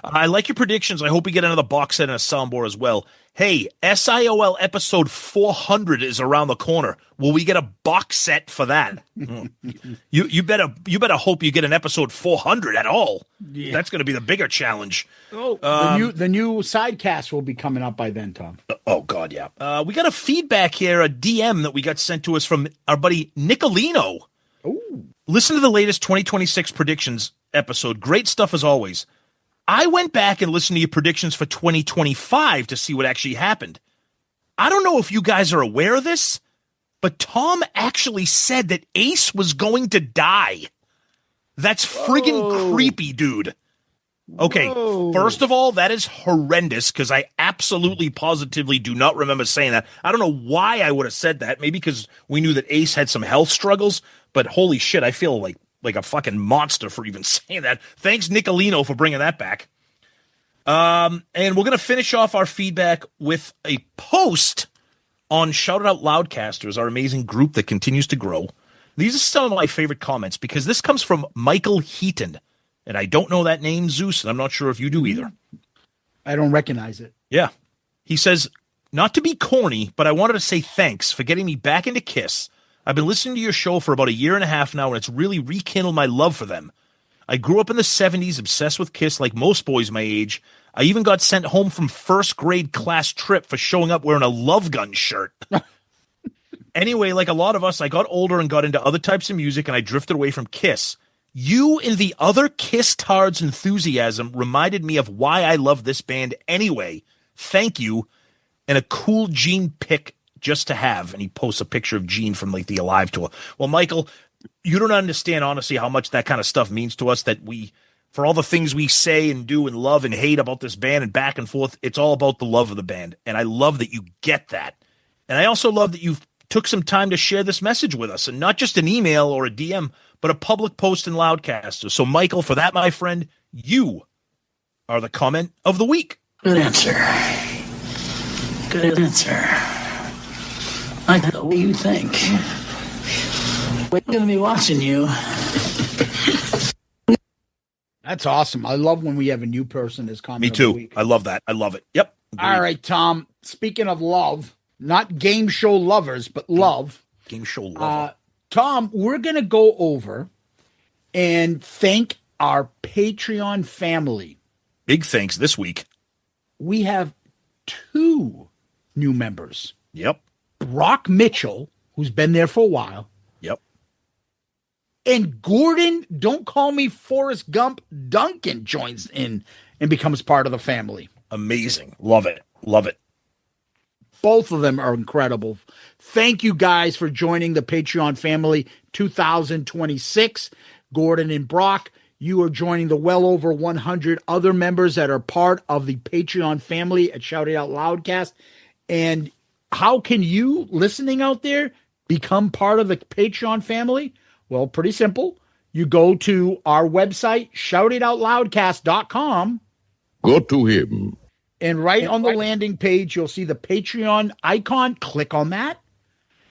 I like your predictions. I hope we get another box set and a soundboard as well. Hey, SIOL episode 400 is around the corner. Will we get a box set for that? You better hope you get an episode 400 at all. Yeah. That's going to be the bigger challenge. Oh, the new sidecast will be coming up by then, Tom. Oh God, yeah. We got a feedback here, a DM that we got sent to us from our buddy Nicolino. Ooh. Listen to the latest 2026 predictions episode. Great stuff as always. I went back and listened to your predictions for 2025 to see what actually happened. I don't know if you guys are aware of this, but Tom actually said that Ace was going to die. That's friggin' creepy, dude. Okay, First of all, that is horrendous because I absolutely positively do not remember saying that. I don't know why I would have said that. Maybe because we knew that Ace had some health struggles, but holy shit, I feel like a fucking monster for even saying that. Thanks, Nicolino, for bringing that back. And we're going to finish off our feedback with a post on Shout It Out Loudcasters, our amazing group that continues to grow. These are some of my favorite comments because this comes from Michael Heaton. And I don't know that name, Zeus, and I'm not sure if you do either. I don't recognize it. Yeah. He says, not to be corny, but I wanted to say thanks for getting me back into Kiss. I've been listening to your show for about a year and a half now, and it's really rekindled my love for them. I grew up in the 70s, obsessed with Kiss like most boys my age. I even got sent home from first grade class trip for showing up wearing a Love Gun shirt. Anyway, like a lot of us, I got older and got into other types of music, and I drifted away from Kiss. You and the other Kiss tards' enthusiasm reminded me of why I love this band anyway. Thank you. And a cool Gene pick just to have. And he posts a picture of Gene from like the Alive tour. Well, Michael, You don't understand, honestly, how much that kind of stuff means to us, that for all the things we say and do and love and hate about this band and back and forth, it's all about the love of the band. And I love that you get that. And I also love that you took some time to share this message with us, and not just an email or a DM, but a public post in Loudcaster. So, Michael, for that, my friend, you are the comment of the week. Good answer. Good answer. I know what you think. We're going to be watching you. That's awesome. I love when we have a new person as comment. Me too. Of the week. I love that. I love it. Yep. Agreed. All right, Tom. Speaking of love, not game show lovers, but love. Game show lover. Tom, we're going to go over and thank our Patreon family. Big thanks this week. We have 2 new members. Yep. Brock Mitchell, who's been there for a while. Yep. And Gordon, don't call me Forrest Gump, Duncan joins in and becomes part of the family. Amazing. Love it. Love it. Both of them are incredible. Thank you guys for joining the Patreon family 2026. Gordon and Brock, you are joining the well over 100 other members that are part of the Patreon family at Shout It Out Loudcast. And how can you, listening out there, become part of the Patreon family? Well, pretty simple. You go to our website, shoutitoutloudcast.com. Go to him. And right on the landing page, you'll see the Patreon icon. Click on that.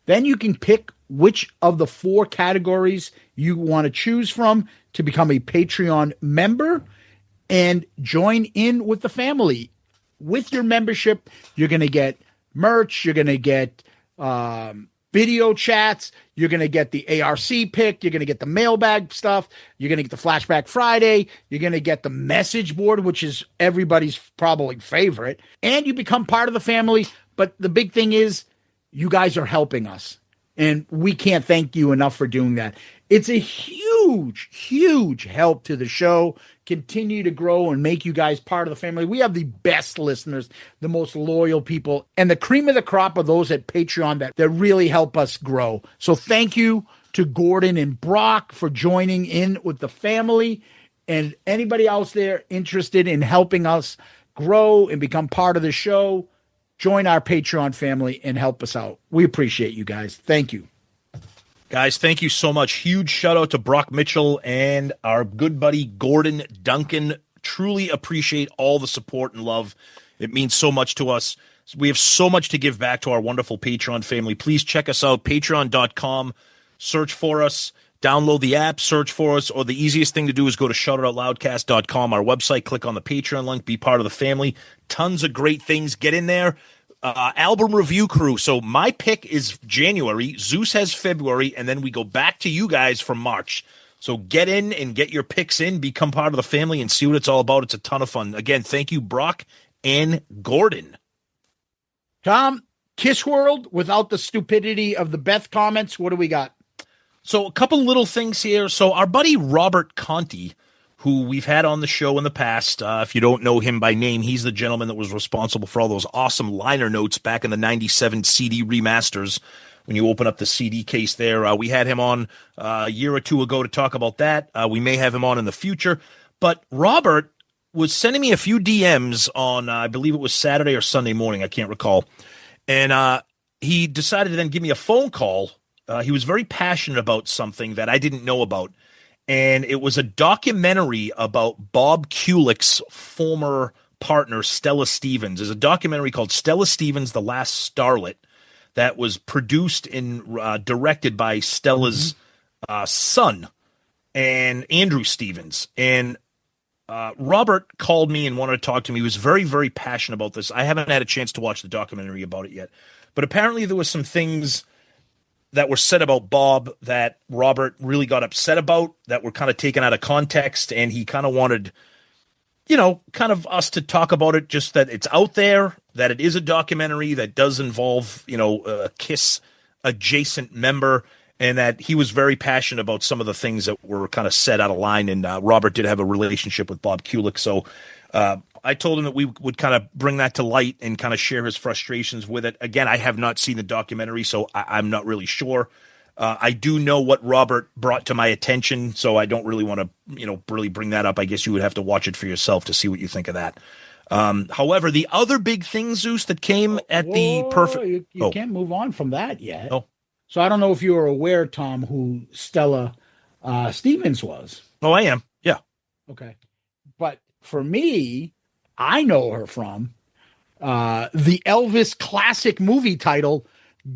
Then you can pick which of the 4 categories you want to choose from to become a Patreon member and join in with the family. With your membership, you're going to get merch. You're going to get video chats. You're going to get the ARC pick. You're going to get the mailbag stuff. You're going to get the Flashback Friday. You're going to get the message board, which is everybody's probably favorite. And you become part of the family. But the big thing is you guys are helping us. And we can't thank you enough for doing that. It's a huge, huge help to the show. Continue to grow and make you guys part of the family. We have the best listeners, the most loyal people, and the cream of the crop of those at Patreon that really help us grow. So thank you to Gordon and Brock for joining in with the family, and anybody else there interested in helping us grow and become part of the show, join our Patreon family and help us out. We appreciate you guys. Thank you. Guys, thank you so much. Huge shout out to Brock Mitchell and our good buddy Gordon Duncan. Truly appreciate all the support and love. It means so much to us. We have so much to give back to our wonderful Patreon family. Please check us out, patreon.com. Search for us. Download the app, search for us, or the easiest thing to do is go to shoutitoutloudcast.com, our website, click on the Patreon link, be part of the family. Tons of great things. Get in there. Album review crew. So my pick is January. Zeus has February, and then we go back to you guys for March. So get in and get your picks in, become part of the family, and see what it's all about. It's a ton of fun. Again, thank you, Brock and Gordon. Tom, Kiss World without the stupidity of the Beth comments. What do we got? So a couple little things here. So our buddy Robert Conti, who we've had on the show in the past. If you don't know him by name, he's the gentleman that was responsible for all those awesome liner notes back in the 97 CD remasters. When you open up the CD case there, we had him on a year or two ago to talk about that. We may have him on in the future. But Robert was sending me a few DMs on, I believe it was Saturday or Sunday morning. I can't recall. And he decided to then give me a phone call. He was very passionate about something that I didn't know about. And it was a documentary about Bob Kulick's former partner, Stella Stevens. There's a documentary called Stella Stevens, The Last Starlet, that was produced and directed by Stella's son, and Andrew Stevens. And Robert called me and wanted to talk to me. He was very, very passionate about this. I haven't had a chance to watch the documentary about it yet. But apparently there was some things that were said about Bob that Robert really got upset about, that were kind of taken out of context, and he kind of wanted, kind of us to talk about it, just that it's out there, that it is a documentary that does involve, a Kiss adjacent member, and that he was very passionate about some of the things that were kind of set out of line, and Robert did have a relationship with Bob Kulick, so I told him that we would kind of bring that to light and kind of share his frustrations with it. Again, I have not seen the documentary, so I'm not really sure. I do know what Robert brought to my attention, so I don't really want to, really bring that up. I guess you would have to watch it for yourself to see what you think of that. However, the other big thing, Zeus, that came at the perfect... You can't move on from that yet. Oh. So I don't know if you were aware, Tom, who Stella Stevens was. Oh, I am. Yeah. Okay. But for me, I know her from the Elvis classic movie title,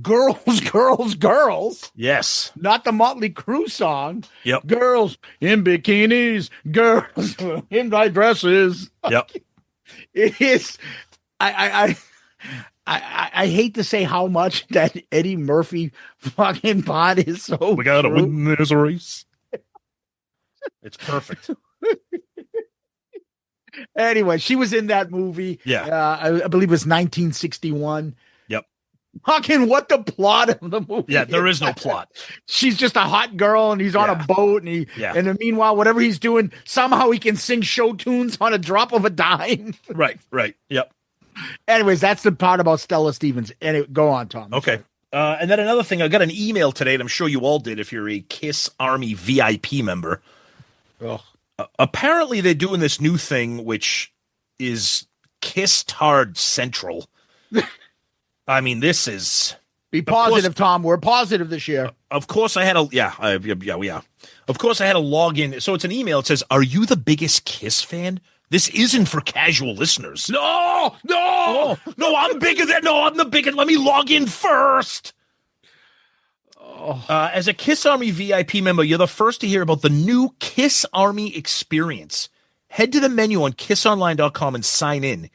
Girls, Girls, Girls. Yes. Not the Motley Crue song. Yep. Girls in bikinis, girls in bright dresses. Yep. It is. I hate to say how much that Eddie Murphy fucking pot is so. We gotta true. win this race. It's perfect. Anyway, she was in that movie. Yeah. I believe it was 1961. Yep. Fucking what the plot of the movie? Yeah, there is no plot. She's just a hot girl and he's on a boat and and then meanwhile, whatever he's doing, somehow he can sing show tunes on a drop of a dime. Right. Yep. Anyways, that's the part about Stella Stevens. Anyway, go on, Tom. Okay. And then another thing, I got an email today, and I'm sure you all did if you're a Kiss Army VIP member. Ugh. Apparently, they're doing this new thing, which is Kiss Tard Central. I mean, this is... Be positive, Tom. We're positive this year. Of course, I had a... Yeah. Of course, I had to log in. So it's an email. It says, "Are you the biggest Kiss fan? This isn't for casual listeners." No, I'm bigger than... No, I'm the biggest. Let me log in first. As a Kiss Army VIP member, you're the first to hear about the new Kiss Army experience. Head to the menu on kissonline.com and sign in.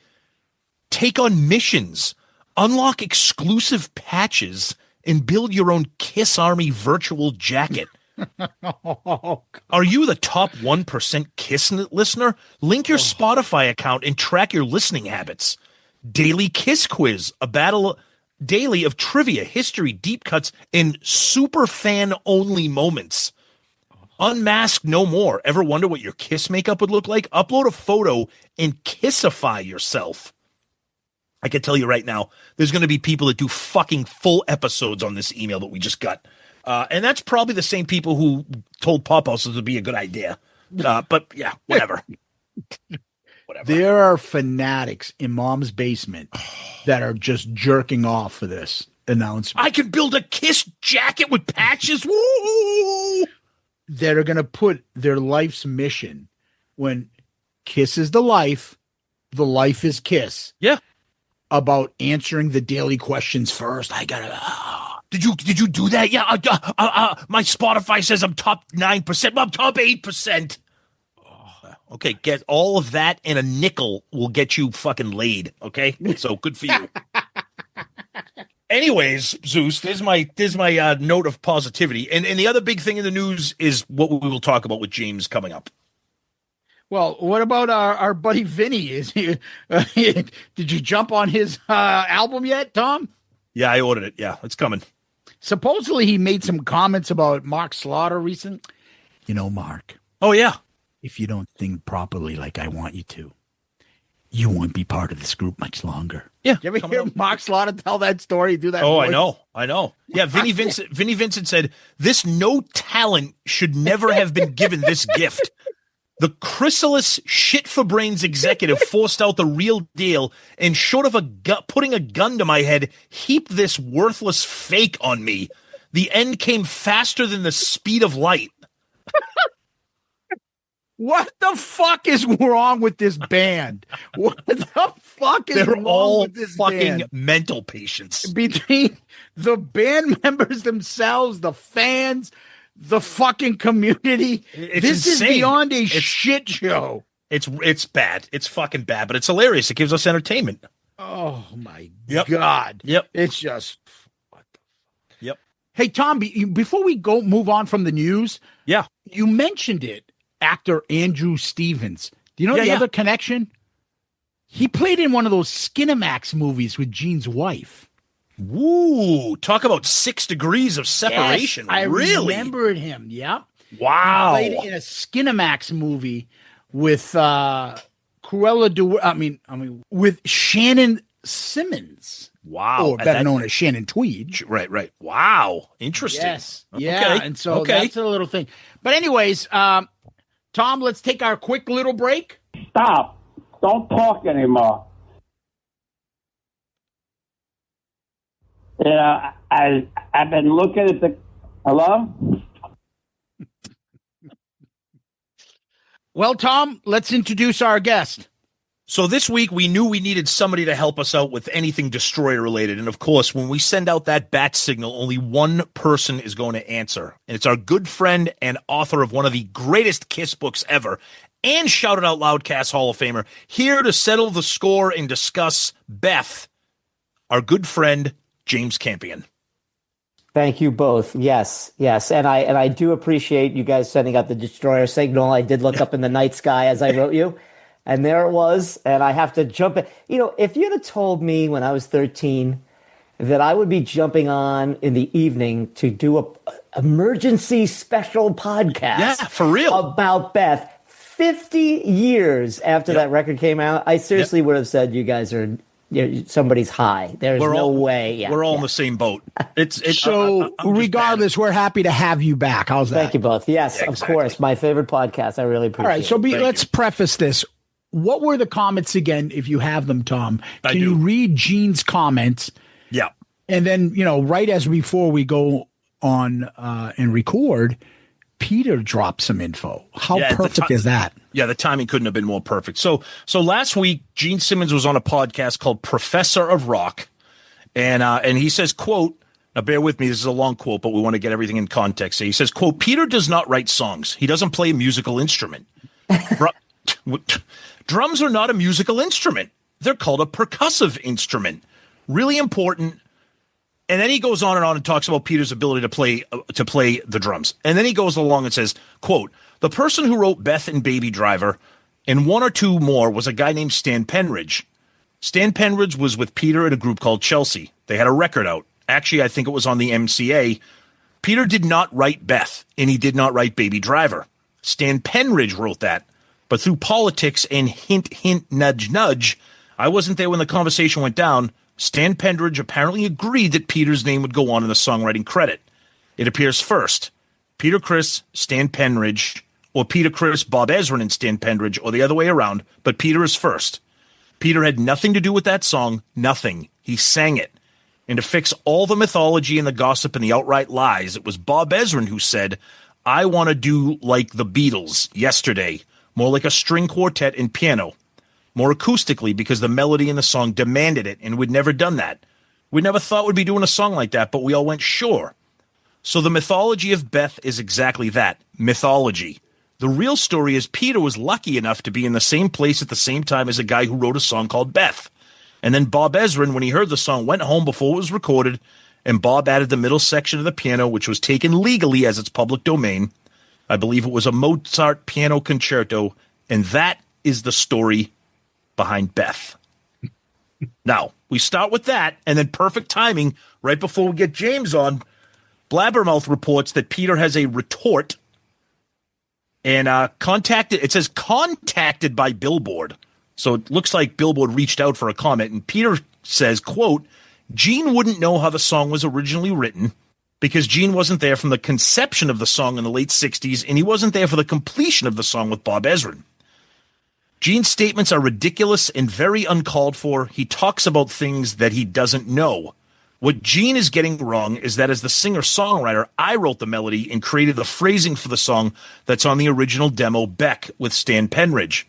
Take on missions, unlock exclusive patches, and build your own Kiss Army virtual jacket. Are you the top 1% Kiss listener? Link your Spotify account and track your listening habits. Daily Kiss quiz, a battle daily of trivia, history, deep cuts, and super fan only moments. Unmask no more. Ever wonder what your Kiss makeup would look like? Upload a photo and kissify yourself. I can tell you right now, there's going to be people that do fucking full episodes on this email that we just got. And that's probably the same people who told Pop House it would be a good idea. But yeah, whatever. Whatever. There are fanatics in Mom's basement that are just jerking off for this announcement. I can build a Kiss jacket with patches. Woo! That are going to put their life's mission when Kiss is the life is Kiss. Yeah. About answering the daily questions first. I got to... Did you do that? Yeah. My Spotify says I'm top 9%. I'm top 8%. Okay, get all of that and a nickel will get you fucking laid. Okay, so good for you. Anyways, Zeus, there's my note of positivity, and the other big thing in the news is what we will talk about with James coming up. Well, what about our buddy Vinny? Is he? Did you jump on his album yet, Tom? Yeah, I ordered it. Yeah, it's coming. Supposedly, he made some comments about Mark Slaughter recent. You know, Mark. Oh yeah. If you don't think properly like I want you to, you won't be part of this group much longer. Yeah. You ever hear Mark Slaughter tell that story? Do that? Oh, voice? I know. Yeah, Vinny Vincent said, "This no talent should never have been given this gift. The chrysalis shit for brains executive forced out the real deal and short of putting a gun to my head, heaped this worthless fake on me. The end came faster than the speed of light." What the fuck is wrong with this band? What the fuck is wrong all with this fucking band? mental patients. Between the band members themselves, the fans, the fucking community. This insane. is beyond a shit show. It's bad. It's fucking bad, but it's hilarious. It gives us entertainment. Oh my Yep. God. Yep. It's just what the fuck. Yep. Hey Tom, before we move on from the news, Yeah. you mentioned it. Actor Andrew Stevens. Do you know the other connection? He played in one of those Skinamax movies with Gene's wife. Woo! Talk about 6 degrees of separation. Yes, I really remembered him. Yep. Wow. He played in a Skinamax movie with Cruella with Shannon Simmons. Wow. or better known as Shannon Tweed. Right. Wow. Interesting. Yes. Yeah. Okay. And so that's a little thing. But anyways, Tom, let's take our quick little break. Stop. Don't talk anymore. Yeah, I've been looking at the... Hello? Well, Tom, let's introduce our guest. So this week we knew we needed somebody to help us out with anything Destroyer related. And of course, when we send out that bat signal, only one person is going to answer. And it's our good friend and author of one of the greatest Kiss books ever and Shout It Out Loudcast Hall of Famer, here to settle the score and discuss Beth, our good friend, James Campion. Thank you both. Yes. And I do appreciate you guys sending out the Destroyer signal. I did look up in the night sky as I wrote you. And there it was, and I have to jump in. You know, if you'd have told me when I was 13 that I would be jumping on in the evening to do a emergency special podcast for real, about Beth 50 years after that record came out, I seriously would have said you guys are somebody's high. There's no way. Yeah, we're all in the same boat. Regardless, we're happy to have you back. How's that? Thank you both. Yes, of course. My favorite podcast. I really appreciate it. All right, so let's preface this. What were the comments again, if you have them, Tom? Can you read Gene's comments? Yeah. And then, right as before we go on and record, Peter dropped some info. How perfect is that? Yeah, the timing couldn't have been more perfect. So last week, Gene Simmons was on a podcast called Professor of Rock. And he says, quote, now bear with me, this is a long quote, but we want to get everything in context. So he says, quote, Peter does not write songs. He doesn't play a musical instrument. Drums are not a musical instrument. They're called a percussive instrument. Really important. And then he goes on and talks about Peter's ability to play the drums. And then he goes along and says, quote, the person who wrote Beth and Baby Driver and one or two more was a guy named Stan Penridge. Stan Penridge was with Peter in a group called Chelsea. They had a record out. Actually, I think it was on the MCA. Peter did not write Beth, and he did not write Baby Driver. Stan Penridge wrote that. But through politics and hint, hint, nudge, nudge, I wasn't there when the conversation went down. Stan Penridge apparently agreed that Peter's name would go on in the songwriting credit. It appears first. Peter Criss, Stan Penridge, or Peter Criss, Bob Ezrin, and Stan Penridge, or the other way around, but Peter is first. Peter had nothing to do with that song, nothing. He sang it. And to fix all the mythology and the gossip and the outright lies, it was Bob Ezrin who said, I want to do like the Beatles, Yesterday. More like a string quartet and piano, more acoustically because the melody in the song demanded it, and we'd never done that. We never thought we'd be doing a song like that, but we all went, sure. So the mythology of Beth is exactly that, mythology. The real story is Peter was lucky enough to be in the same place at the same time as a guy who wrote a song called Beth. And then Bob Ezrin, when he heard the song, went home before it was recorded, and Bob added the middle section of the piano, which was taken legally as its public domain. I believe it was a Mozart piano concerto, and that is the story behind Beth. Now, we start with that, and then perfect timing, right before we get James on, Blabbermouth reports that Peter has a retort and contacted by Billboard. So it looks like Billboard reached out for a comment, and Peter says, quote, Gene wouldn't know how the song was originally written, because Gene wasn't there from the conception of the song in the late 60s, and he wasn't there for the completion of the song with Bob Ezrin. Gene's statements are ridiculous and very uncalled for. He talks about things that he doesn't know. What Gene is getting wrong is that as the singer-songwriter, I wrote the melody and created the phrasing for the song that's on the original demo, Beck, with Stan Penridge.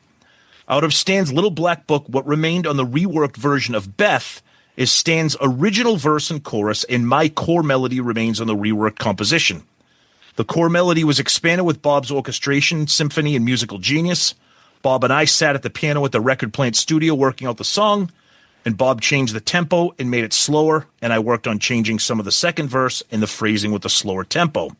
Out of Stan's little black book, what remained on the reworked version of Beth is Stan's original verse and chorus, and my core melody remains on the reworked composition. The core melody was expanded with Bob's orchestration, symphony, and musical genius. Bob and I sat at the piano at the Record Plant studio working out the song, and Bob changed the tempo and made it slower, and I worked on changing some of the second verse and the phrasing with the slower tempo.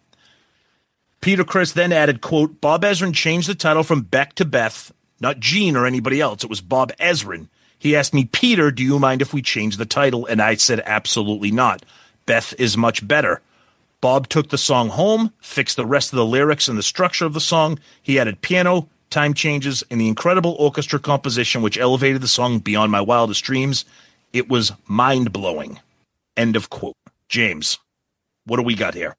Peter Criss then added, quote, Bob Ezrin changed the title from Beck to Beth, not Gene or anybody else. It was Bob Ezrin. He asked me, Peter, do you mind if we change the title? And I said, absolutely not. Beth is much better. Bob took the song home, fixed the rest of the lyrics and the structure of the song. He added piano, time changes, and the incredible orchestra composition which elevated the song beyond my wildest dreams. It was mind-blowing. End of quote. James, what do we got here?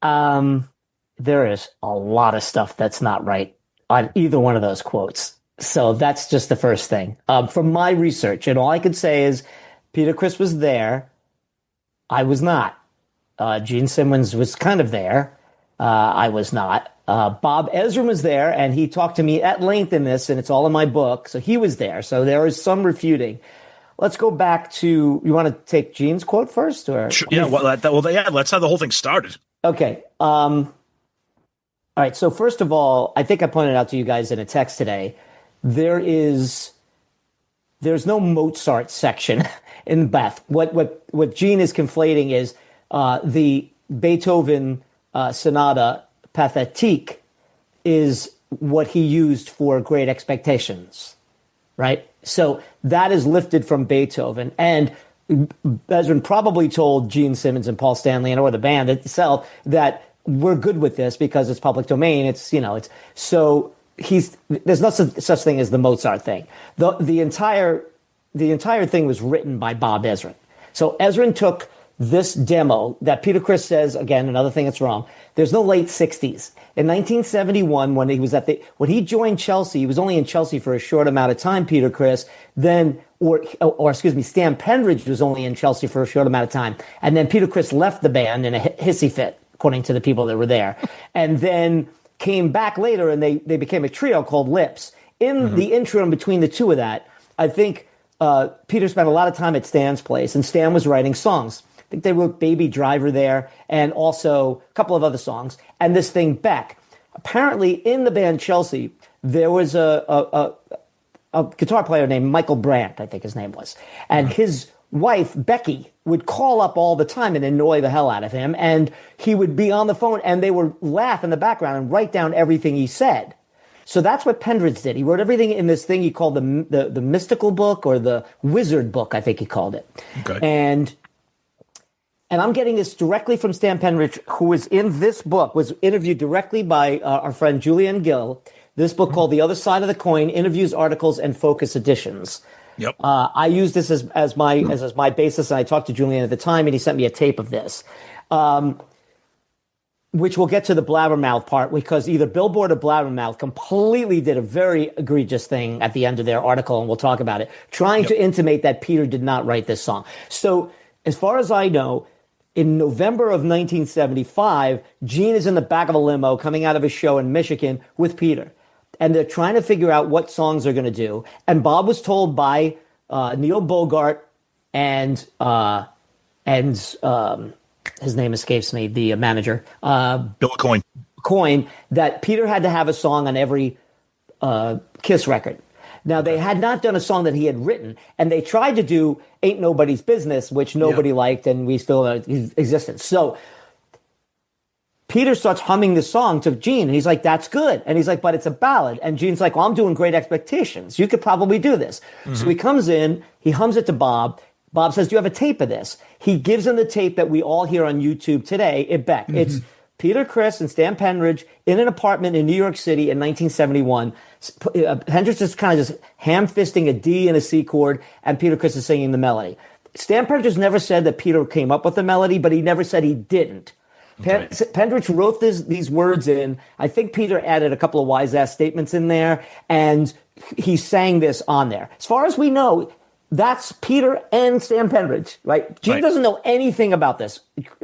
There is a lot of stuff that's not right on either one of those quotes. So that's just the first thing. From my research, and all I could say is Peter Criss was there. I was not. Gene Simmons was kind of there. I was not. Bob Ezrin was there, and he talked to me at length in this, and it's all in my book. So he was there. So there is some refuting. Let's go back to, you want to take Gene's quote first? Or Sure, yeah, let's have the whole thing started. Okay. All right. So first of all, I think I pointed out to you guys in a text today, there's no Mozart section in Beth. What Gene is conflating is the Beethoven Sonata Pathétique is what he used for Great Expectations, right? So that is lifted from Beethoven. And Ezrin probably told Gene Simmons and Paul Stanley or the band itself that we're good with this because it's public domain. There's no such thing as the Mozart thing. The entire thing was written by Bob Ezrin. So Ezrin took this demo that Peter Criss says, again, another thing that's wrong. There's no late 60s. In 1971, when he joined Chelsea, he was only in Chelsea for a short amount of time, Peter Criss, Stan Pendridge was only in Chelsea for a short amount of time. And then Peter Criss left the band in a hissy fit, according to the people that were there. And then came back later and they became a trio called Lips. In the interim between the two of that, I think Peter spent a lot of time at Stan's place, and Stan was writing songs. I think they wrote Baby Driver there and also a couple of other songs. And this thing, Beck. Apparently in the band Chelsea, there was a guitar player named Michael Brandt, I think his name was. And his wife, Becky, would call up all the time and annoy the hell out of him. And he would be on the phone and they would laugh in the background and write down everything he said. So that's what Pendridge did. He wrote everything in this thing he called the mystical book, or the wizard book, I think he called it. Okay. And I'm getting this directly from Stan Pendridge, who was in this book, was interviewed directly by our friend Julian Gill. This book called The Other Side of the Coin, Interviews, Articles, and Focus Editions. Yep. I used this as my basis, and I talked to Julian at the time, and he sent me a tape of this, which we'll get to the blabbermouth part, because either Billboard or Blabbermouth completely did a very egregious thing at the end of their article, and we'll talk about it, trying to intimate that Peter did not write this song. So as far as I know, in November of 1975, Gene is in the back of a limo coming out of a show in Michigan with Peter. And they're trying to figure out what songs they're going to do. And Bob was told by Neil Bogart and his name escapes me, the manager. Bill Coyne, that Peter had to have a song on every Kiss record. Now, they had not done a song that he had written, and they tried to do Ain't Nobody's Business, which nobody liked, and we still existed. So Peter starts humming this song to Gene, and he's like, that's good. And he's like, but it's a ballad. And Gene's like, well, I'm doing Great Expectations. You could probably do this. So he comes in, he hums it to Bob. Bob says, do you have a tape of this? He gives him the tape that we all hear on YouTube today at Beck. It's Peter Criss and Stan Pendridge in an apartment in New York City in 1971. Pendridge is kind of just ham-fisting a D and a C chord, and Peter Criss is singing the melody. Stan Pendridge never said that Peter came up with the melody, but he never said he didn't. Pendridge wrote these words in. I think Peter added a couple of wise-ass statements in there, and he sang this on there. As far as we know, that's Peter and Stan Pendridge, right? Gene doesn't know anything about this.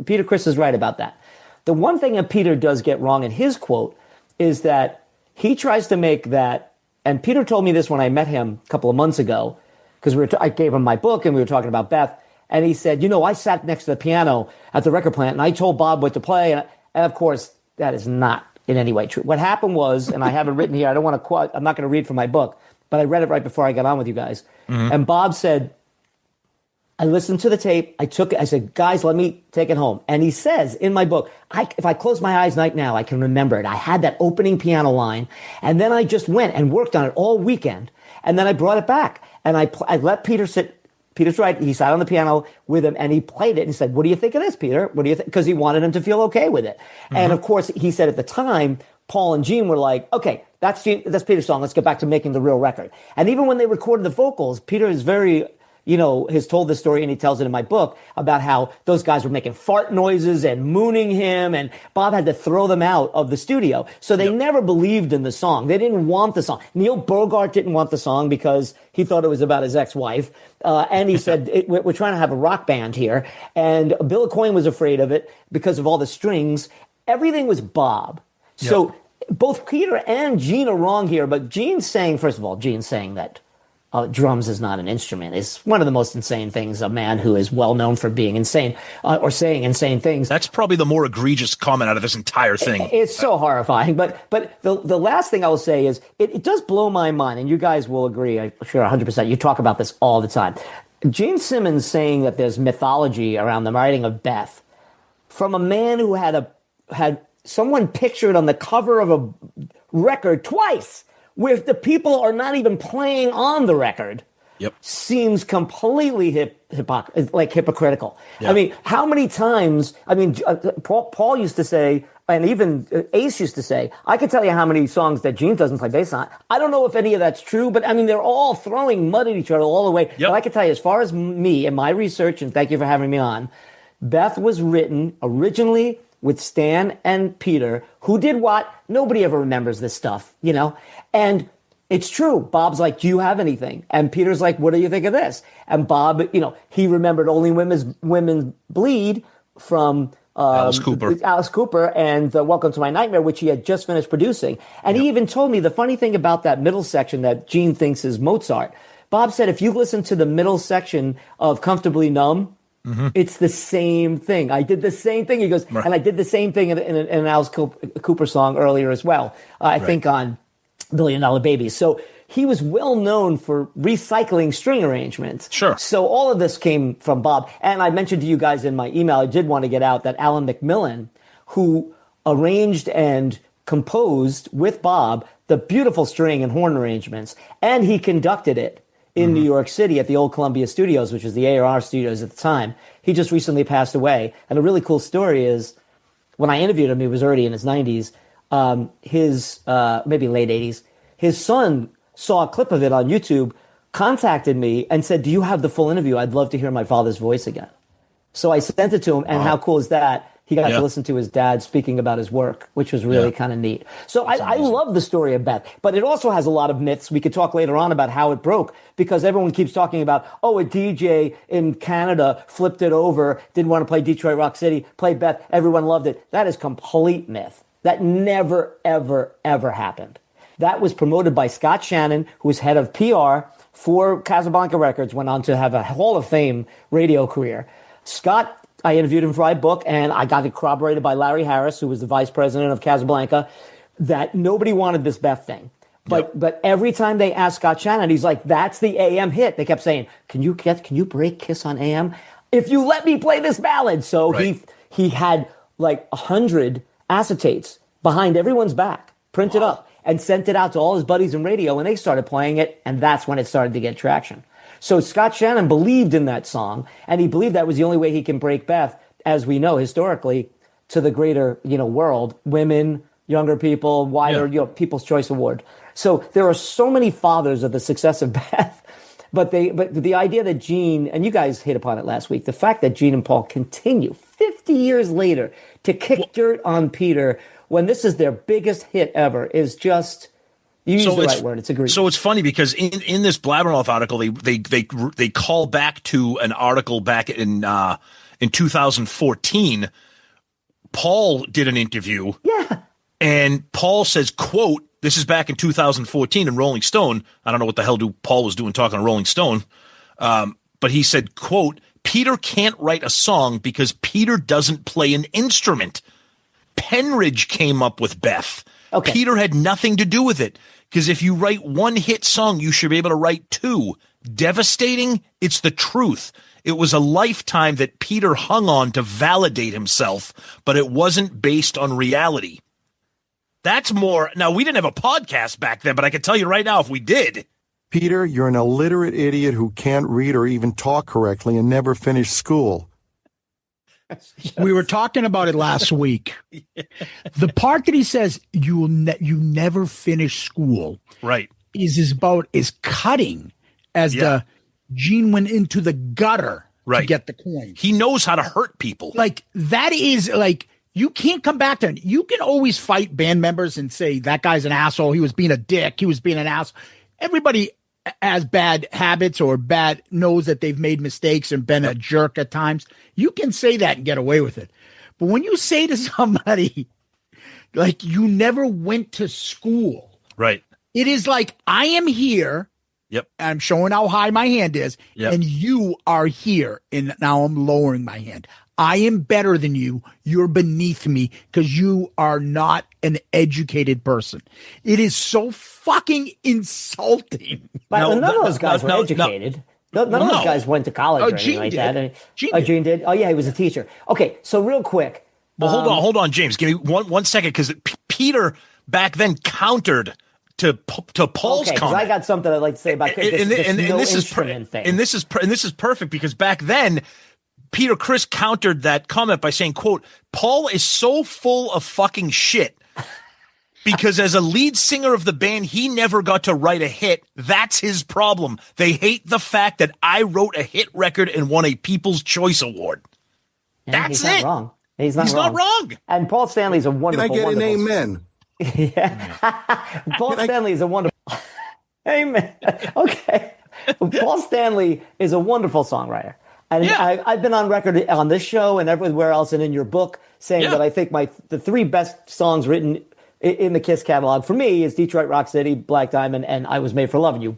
Peter Criss is right about that. The one thing that Peter does get wrong in his quote is that he tries to make that, and Peter told me this when I met him a couple of months ago, because I gave him my book and we were talking about Beth, and he said, I sat next to the piano at the record plant and I told Bob what to play, and of course, that is not in any way true. What happened was, and I have it written here, I don't want to quote, I'm not going to read from my book, but I read it right before I got on with you guys, and Bob said, I listened to the tape. I said, guys, let me take it home. And he says in my book, if I close my eyes right now, I can remember it. I had that opening piano line, and then I just went and worked on it all weekend. And then I brought it back, and I let Peter sit. Peter's right. He sat on the piano with him, and he played it. And he said, what do you think of this, Peter? What do you think? Because he wanted him to feel okay with it. And of course, he said at the time, Paul and Gene were like, okay, that's Peter's song. Let's get back to making the real record. And even when they recorded the vocals, Peter is very has told the story, and he tells it in my book, about how those guys were making fart noises and mooning him, and Bob had to throw them out of the studio. So they never believed in the song. They didn't want the song. Neil Bogart didn't want the song because he thought it was about his ex-wife. And he said, we're trying to have a rock band here. And Bill Aucoin was afraid of it because of all the strings. Everything was Bob. So both Peter and Gene are wrong here. But Gene's saying that drums is not an instrument is one of the most insane things. A man who is well known for being insane or saying insane things. That's probably the more egregious comment out of this entire thing. It's so horrifying. But the last thing I will say is it does blow my mind, and you guys will agree, I'm sure 100%. You talk about this all the time. Gene Simmons saying that there's mythology around the writing of Beth from a man who had someone pictured on the cover of a record twice, where the people are not even playing on the record, seems completely hypocritical. I mean, how many times? I mean, Paul used to say, and even Ace used to say, I can tell you how many songs that Gene doesn't play bass on. I don't know if any of that's true, but I mean, they're all throwing mud at each other all the way. But I can tell you, as far as me and my research, and thank you for having me on, Beth was written originally with Stan and Peter, who did what? Nobody ever remembers this stuff, And it's true. Bob's like, do you have anything? And Peter's like, what do you think of this? And Bob, he remembered Only Women Bleed from Alice Cooper and Welcome to My Nightmare, which he had just finished producing. And he even told me the funny thing about that middle section that Gene thinks is Mozart. Bob said, if you listen to the middle section of Comfortably Numb, it's the same thing. I did the same thing. He goes, and I did the same thing in an Alice Cooper song earlier as well. I think on $1 Billion Baby. So he was well known for recycling string arrangements. Sure. So all of this came from Bob. And I mentioned to you guys in my email, I did want to get out that Alan McMillan, who arranged and composed with Bob the beautiful string and horn arrangements, and he conducted it in New York City at the old Columbia Studios, which was the ARR studios at the time. He just recently passed away. And a really cool story is when I interviewed him, he was already in his 90s, maybe late 80s. His son saw a clip of it on YouTube, contacted me and said, do you have the full interview? I'd love to hear my father's voice again. So I sent it to him. And how cool is that? He got to listen to his dad speaking about his work, which was really kind of neat. So I love the story of Beth, but it also has a lot of myths. We could talk later on about how it broke, because everyone keeps talking about, a DJ in Canada flipped it over, didn't want to play Detroit Rock City, played Beth, everyone loved it. That is complete myth. That never, ever, ever happened. That was promoted by Scott Shannon, who was head of PR for Casablanca Records, went on to have a Hall of Fame radio career. Scott, I interviewed him for my book, and I got it corroborated by Larry Harris, who was the vice president of Casablanca, that nobody wanted this Beth thing. But every time they asked Scott Shannon, he's like, that's the AM hit. They kept saying, can you break Kiss on AM? If you let me play this ballad. So he had like 100 acetates behind everyone's back, printed up, and sent it out to all his buddies in radio, and they started playing it, and that's when it started to get traction. So Scott Shannon believed in that song, and he believed that was the only way he can break Beth, as we know historically, to the greater, world, women, younger people, wider, People's Choice Award. So there are so many fathers of the success of Beth, but the idea that Gene, and you guys hit upon it last week, the fact that Gene and Paul continue 50 years later to kick dirt on Peter when this is their biggest hit ever is just... You use the right word. It's egregious. So it's funny because in this Blabbermouth article, they call back to an article back in 2014. Paul did an interview. Yeah. And Paul says, quote, this is back in 2014 in Rolling Stone. I don't know what the hell Paul was doing talking to Rolling Stone. But he said, quote, Peter can't write a song because Peter doesn't play an instrument. Penridge came up with Beth. Okay. Peter had nothing to do with it. Because if you write one hit song, you should be able to write two. Devastating? It's the truth. It was a lifetime that Peter hung on to validate himself, but it wasn't based on reality. That's more. Now, we didn't have a podcast back then, but I can tell you right now, if we did. Peter, you're an illiterate idiot who can't read or even talk correctly and never finished school. We were talking about it last week. The part that he says you never finish school, right, is about as cutting as the Gene went into the gutter to Right. get the coin. He knows how to hurt people. Like, that is like, you can't come back to it. You can always fight band members and say, that guy's an asshole. He was being a dick. He was being an asshole. Everybody has bad habits or knows that they've made mistakes and been a jerk at times. You can say that and get away with it. But when you say to somebody, like, you never went to school. Right. It is like, I am here. Yep. I'm showing how high my hand is. Yep. And you are here. And now I'm lowering my hand. I am better than you. You're beneath me because you are not an educated person. It is so fucking insulting. But none of those guys were educated. None of those guys went to college or anything like that. Gene did. Oh, yeah, he was a teacher. Okay, so real quick. Well, hold on, James. Give me one second, because Peter back then countered to Paul's comment. I got something I'd like to say about this instrument thing. And this is perfect, because back then Criss countered that comment by saying, quote, Paul is so full of fucking shit because as a lead singer of the band, he never got to write a hit. That's his problem. They hate the fact that I wrote a hit record and won a People's Choice Award. Yeah, That's he's not it. wrong. He's not wrong. And Paul Stanley's a wonderful. Can I get an amen? Yeah. Paul Stanley is a wonderful. Amen. Okay. Paul Stanley is a wonderful songwriter. And I've been on record on this show and everywhere else and in your book saying that I think the three best songs written in the Kiss catalog for me is Detroit Rock City, Black Diamond, and I Was Made for Loving You.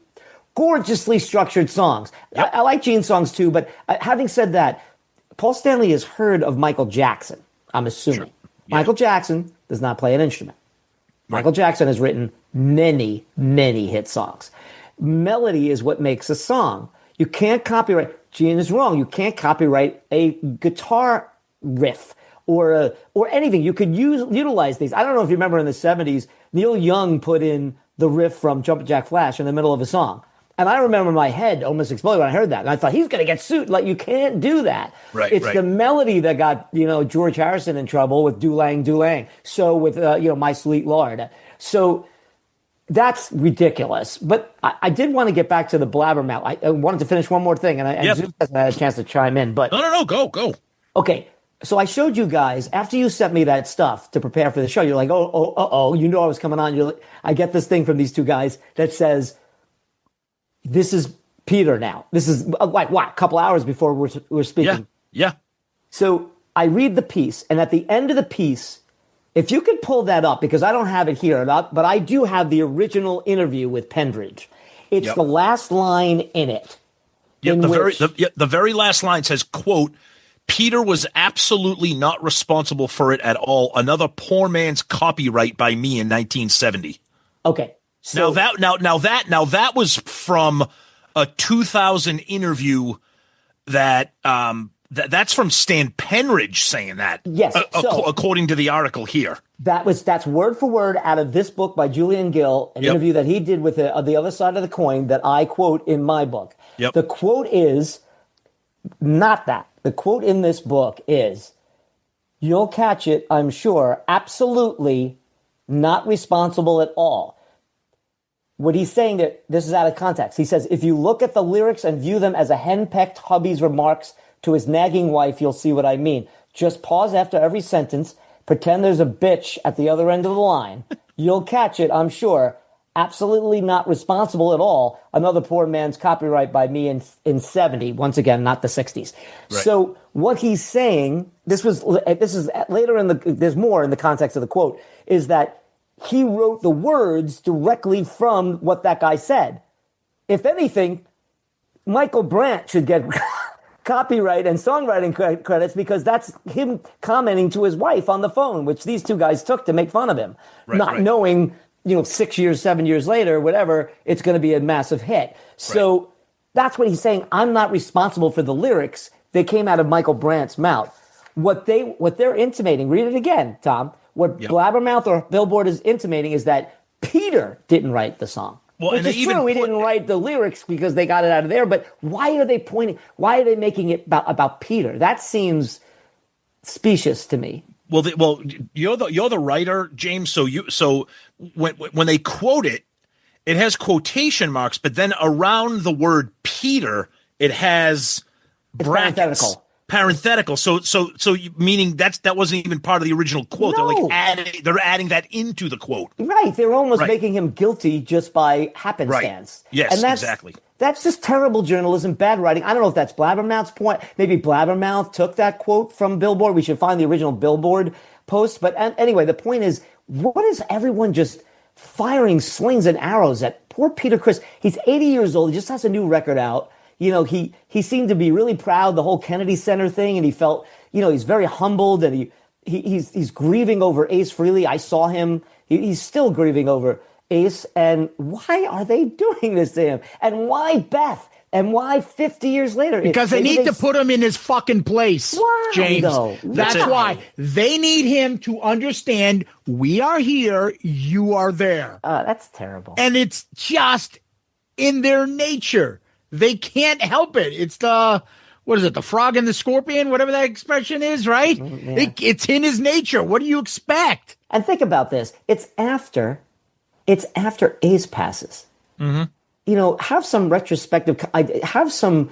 Gorgeously structured songs. Yep. I like Gene's songs too, but having said that, Paul Stanley has heard of Michael Jackson, I'm assuming. Sure. Yeah. Michael Jackson does not play an instrument. Right. Michael Jackson has written many, many hit songs. Melody is what makes a song. You can't copyright. Gene is wrong. You can't copyright a guitar riff or anything. You could utilize these. I don't know if you remember in the 70s, Neil Young put in the riff from Jumpin' Jack Flash in the middle of a song. And I remember my head almost exploded when I heard that. And I thought, he's going to get sued. Like, you can't do that. Right, it's the melody that got, George Harrison in trouble with Do Lang, Do Lang. So with, My Sweet Lord. So that's ridiculous. But I did want to get back to the blabbermouth. I wanted to finish one more thing. And Zeus hasn't had a chance to chime in. But No, go. Okay. So I showed you guys, after you sent me that stuff to prepare for the show, you're like, oh, you know I was coming on. You're like, I get this thing from these two guys that says, this is Peter now. This is like what? A couple hours before we're speaking. Yeah. So I read the piece, and at the end of the piece, if you could pull that up, because I don't have it here, but I do have the original interview with Pendridge. It's the last line in it. Yep, the very last line says, quote, Peter was absolutely not responsible for it at all. Another poor man's copyright by me in 1970. Okay. So, now that was from a 2000 interview that's from Stan Penridge saying that. Yes. According to the article here. That's word for word out of this book by Julian Gill, an interview that he did with the other side of the coin that I quote in my book. Yep. The quote is not that. The quote in this book is, "You'll catch it, I'm sure, absolutely not responsible at all." What he's saying, that this is out of context. He says, if you look at the lyrics and view them as a henpecked hubby's remarks to his nagging wife, you'll see what I mean. Just pause after every sentence, pretend there's a bitch at the other end of the line. You'll catch it, I'm sure. Absolutely not responsible at all. Another poor man's copyright by me in 70. Once again, not the 60s. Right. So what he's saying, this is later there's more in the context of the quote, is that he wrote the words directly from what that guy said. If anything, Michael Brandt should get copyright and songwriting credits, because that's him commenting to his wife on the phone, which these two guys took to make fun of him, knowing, 6 years, 7 years later, whatever, it's going to be a massive hit. So that's what he's saying. I'm not responsible for the lyrics. They came out of Michael Brandt's mouth. What they're intimating, read it again, Tom. What Blabbermouth or Billboard is intimating is that Peter didn't write the song. Well, which is true. He didn't write the lyrics because they got it out of there. But why are they why are they making it about Peter? That seems specious to me. Well, you're the writer, James. So when they quote it, it has quotation marks, but then around the word Peter, it has brackets. Parenthetical. So meaning that wasn't even part of the original quote. No. They're adding that into the quote. Right. They're almost making him guilty just by happenstance. Right. Yes, and exactly. That's just terrible journalism, bad writing. I don't know if that's Blabbermouth's point. Maybe Blabbermouth took that quote from Billboard. We should find the original Billboard post. But anyway, the point is, what is everyone just firing slings and arrows at poor Peter Criss? He's 80 years old. He just has a new record out. You know, he seemed to be really proud, the whole Kennedy Center thing, and he felt, you know, he's very humbled, and he's grieving over Ace Frehley. I saw him. He's still grieving over Ace. And why are they doing this to him? And why Beth? And why 50 years later? Because they need to put him in his fucking place, why, James. though? That's why. They need him to understand we are here, you are there. That's terrible. And it's just in their nature. They can't help it. It's the frog and the scorpion, whatever that expression is, right? Yeah. It's in his nature. What do you expect? And think about this. It's after Ace passes. Mm-hmm. You know, have some retrospective, have some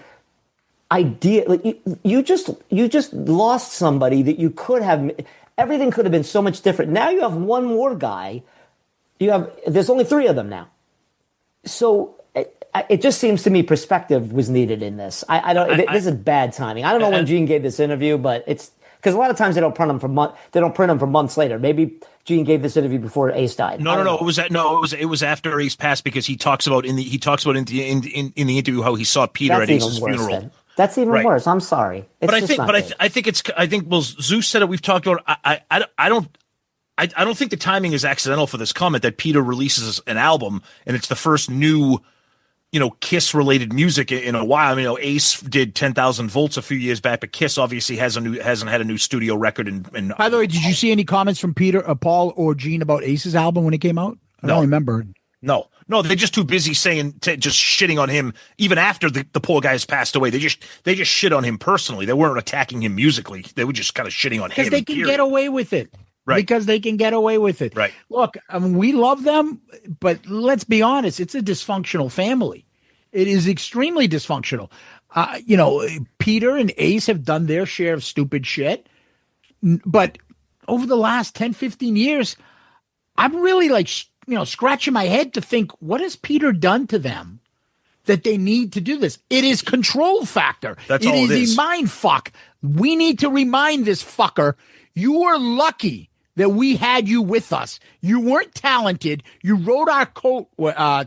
idea. Like you just lost somebody that you could have, everything could have been so much different. Now you have one more guy. There's only 3 of them now. So it just seems to me perspective was needed in this. This is bad timing. I don't know when Gene gave this interview, but it's because a lot of times they don't print them for months later. Maybe Gene gave this interview before Ace died. No. It was after Ace passed because he talks about in the interview how he saw Peter at Ace's funeral. That's even worse. I'm sorry. I think Zeus said it. We've talked about. I don't think the timing is accidental for this comment that Peter releases an album and it's the first new, you know, Kiss related music in a while. I mean, you know, Ace did 10,000 Volts a few years back, but Kiss obviously hasn't had a new studio record. And by the way, did you see any comments from Peter, Paul, or Gene about Ace's album when it came out? I don't remember. No, they're just too busy just shitting on him. Even after the poor guy has passed away, they just shit on him personally. They weren't attacking him musically. They were just kind of shitting on him. Because they can get away with it. Right. Because they can get away with it. Right. Look, I mean, we love them, but let's be honest, it's a dysfunctional family. It is extremely dysfunctional. You know, Peter and Ace have done their share of stupid shit. But over the last 10, 15 years, I'm really scratching my head to think, what has Peter done to them that they need to do this? It is control factor. That's all it is. It is a mind fuck. We need to remind this fucker, you are lucky that we had you with us. You weren't talented. You rode our coat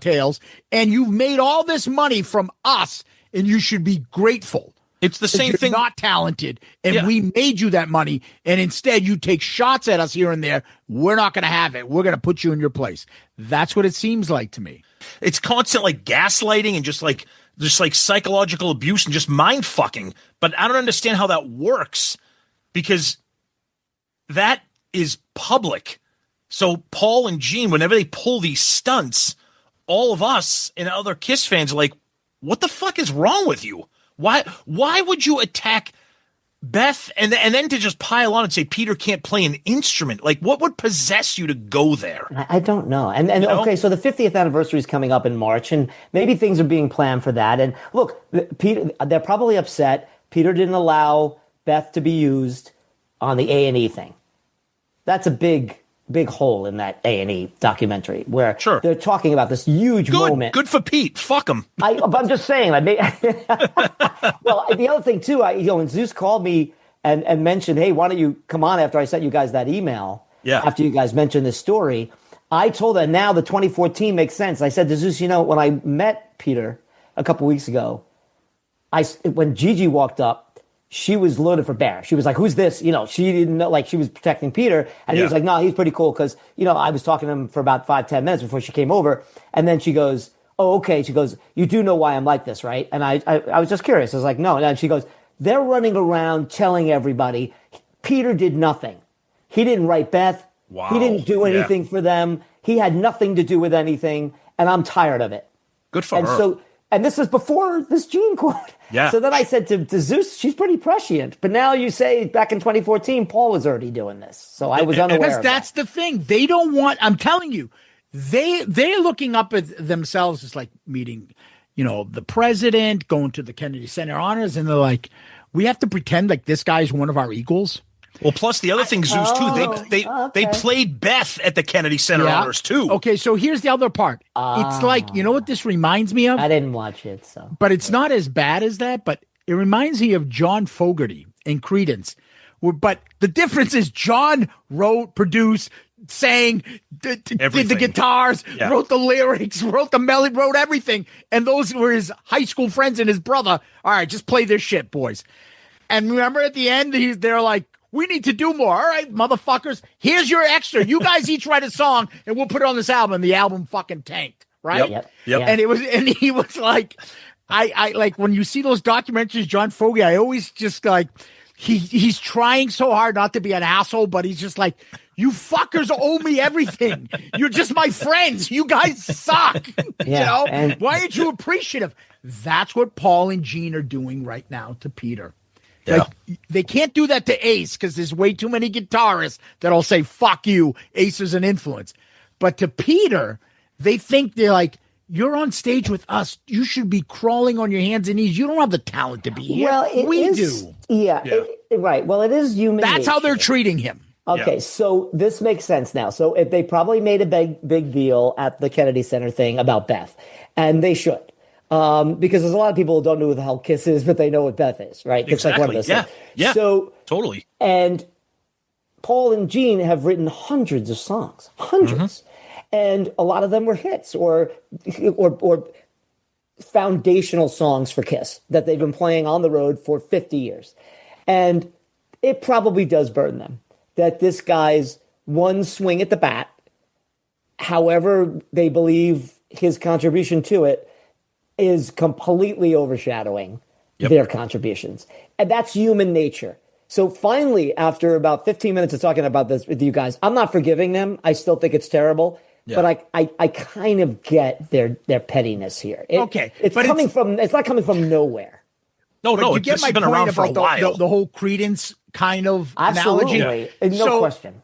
tails, and you've made all this money from us, and you should be grateful. It's the same thing. You're not talented, and we made you that money, and instead you take shots at us here and there. We're not going to have it. We're going to put you in your place. That's what it seems like to me. It's constant gaslighting and just like psychological abuse and just mind fucking. But I don't understand how that works because that is public. So Paul and Gene, whenever they pull these stunts, all of us and other Kiss fans are like, what the fuck is wrong with you? Why would you attack Beth and then to just pile on and say Peter can't play an instrument? Like, what would possess you to go there? I don't know. And okay, so the 50th anniversary is coming up in March, and maybe things are being planned for that. And look, Peter, they're probably upset. Peter didn't allow Beth to be used on the A&E thing. That's a big hole in that A&E documentary where they're talking about this huge moment. Good for Pete. Fuck him. I'm just saying. Well, the other thing too, when Zeus called me and mentioned, hey, why don't you come on after I sent you guys that email? Yeah. After you guys mentioned this story, I told her now the 2014 makes sense. I said to Zeus, when I met Peter a couple weeks ago, when Gigi walked up, she was loaded for bear. She was like, who's this? She didn't know, she was protecting Peter. And he was like, no, he's pretty cool. Cause, I was talking to him for about 5-10 minutes before she came over. And then she goes, oh, okay. She goes, you do know why I'm like this, right? And I was just curious. I was like, no. And then she goes, they're running around telling everybody Peter did nothing. He didn't write Beth. Wow. He didn't do anything for them. He had nothing to do with anything. And I'm tired of it. Good for her. And this is before this Gene quote. Yeah. So then I said to Zeus, she's pretty prescient. But now you say back in 2014, Paul was already doing this. So I was unaware of that's the thing. They don't want, I'm telling you, they're looking up at themselves as like meeting, the president, going to the Kennedy Center Honors, and they're like, we have to pretend like this guy's one of our equals. Well, plus the other thing, Zeus, too, they played Beth at the Kennedy Center Honors, too. Okay, so here's the other part. It's like, you know what this reminds me of? I didn't watch it, so. But it's not as bad as that, but it reminds me of John Fogerty in Creedence. But the difference is John wrote, produced, sang, did the guitars, wrote the lyrics, wrote the melody, wrote everything. And those were his high school friends and his brother. All right, just play this shit, boys. And remember at the end, they're like, we need to do more. All right, motherfuckers, here's your extra. You guys each write a song and we'll put it on this album. And the album fucking tanked, right? Yep. And he was like, I like when you see those documentaries, John Fogerty, I always just like, he's trying so hard not to be an asshole, but he's just like, you fuckers owe me everything. You're just my friends. You guys suck. And why aren't you appreciative? That's what Paul and Gene are doing right now to Peter. Yeah. Like, they can't do that to Ace because there's way too many guitarists that'll say, fuck you, Ace is an influence. But to Peter, they think they're like, you're on stage with us. You should be crawling on your hands and knees. You don't have the talent to be here. Well, we do. Yeah, right. Well, it is human That's nature. how they're treating him. Okay, so this makes sense now. So if they probably made a big deal at the Kennedy Center thing about Beth, and they should. Because there's a lot of people who don't know who the hell Kiss is, but they know what Beth is, right? Exactly. It's like one of those things. Yeah. So totally. And Paul and Gene have written hundreds of songs, hundreds, and a lot of them were hits or foundational songs for Kiss that they've been playing on the road for 50 years, and it probably does burn them that this guy's one swing at the bat, however they believe his contribution to it, is completely overshadowing their contributions. And that's human nature. So finally, after about 15 minutes of talking about this with you guys, I'm not forgiving them. I still think it's terrible. Yeah. But I kind of get their pettiness here. It's not coming from nowhere. No, you get my point about the whole Creedence kind of analogy. No question.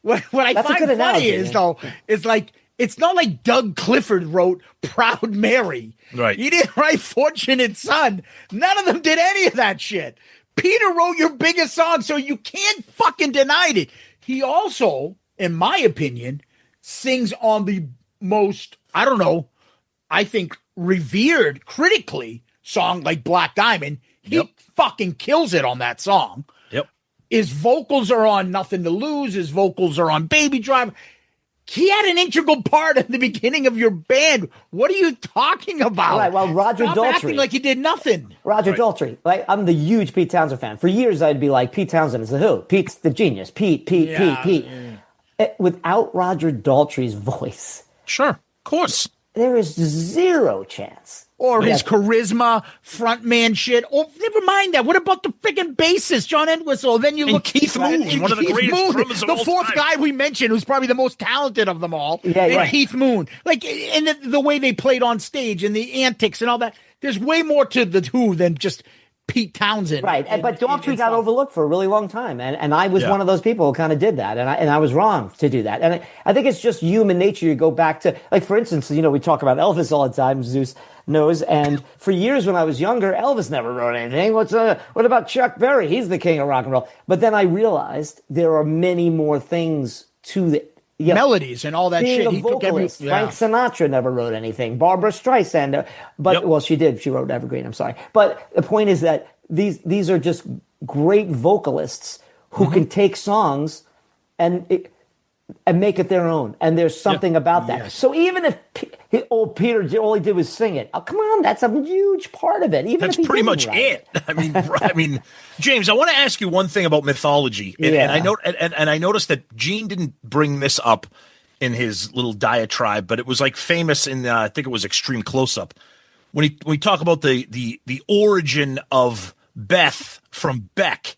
What I find funny is like, it's not like Doug Clifford wrote Proud Mary. Right. He didn't write Fortunate Son. None of them did any of that shit. Peter wrote your biggest song, so you can't fucking deny it. He also, in my opinion, sings on the most, I think revered critically song like Black Diamond. He fucking kills it on that song. Yep. His vocals are on Nothing to Lose. His vocals are on Baby Driver. He had an integral part at the beginning of your band. What are you talking about? Right, well, Roger Stop Daltrey. acting like he did nothing. Roger Daltrey. Like, I'm the huge Pete Townsend fan. For years, I'd be like, Pete Townsend is the Who. Pete's the genius. Pete. Without Roger Daltrey's voice. Sure, of course. There is zero chance. Or his charisma, frontman shit. Oh, never mind that. What about the freaking bassist, John Entwistle? Then you look Keith Moon, one of the greatest drummers of all time. The fourth guy we mentioned, who's probably the most talented of them all. Yeah. Keith Moon. Like, and the way they played on stage and the antics and all that. There's way more to the Who than just Pete Townsend. Right, but Daltrey got overlooked for a really long time, and I was one of those people who kind of did that, and I was wrong to do that. And I think it's just human nature. You go back to, like, for instance, we talk about Elvis all the time, Zeus knows, and for years when I was younger, Elvis never wrote anything. What about Chuck Berry? He's the king of rock and roll. But then I realized there are many more things to the melodies and all that shit. He took Frank Sinatra never wrote anything. Barbara Streisand, well, she did. She wrote Evergreen. I'm sorry, but the point is that these are just great vocalists who can take songs and make it their own. And there's something about that. Yes. So even if Peter all he did was sing it, come on, that's a huge part of it. Even that's if he pretty much it. I mean, James, I want to ask you one thing about mythology, and I noticed that Gene didn't bring this up in his little diatribe, but it was like famous in I think it was Extreme Close Up when we talk about the origin of Beth from Beck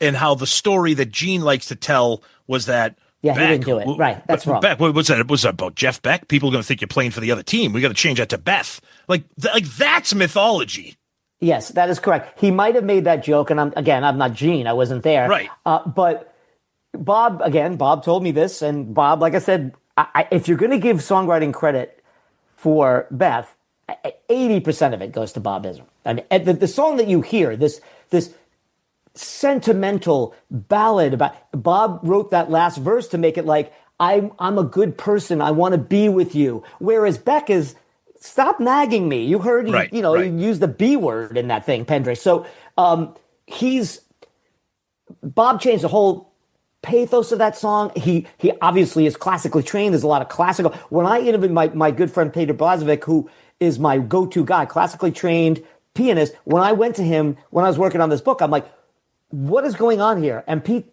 and how the story that Gene likes to tell was that. Yeah, Beck, he didn't do it. Right, that's wrong. Beck, what was that? Was that about Jeff Beck? People are going to think you're playing for the other team. We got to change that to Beth. Like that's mythology. Yes, that is correct. He might have made that joke, and I'm not Gene. I wasn't there. Right. But Bob told me this, and Bob, like I said, if you're going to give songwriting credit for Beth, 80% of it goes to Bob Ezrin. And the song that you hear, this sentimental ballad about Bob wrote that last verse to make it like, I'm a good person. I want to be with you. Whereas Beck is, stop nagging me. You heard, he used the B word in that thing, Pendray. So Bob changed the whole pathos of that song. He obviously is classically trained. There's a lot of classical. When I interviewed my good friend Peter Blazovic, who is my go-to guy, classically trained pianist, when I went to him, when I was working on this book, I'm like, what is going on here? And Pete,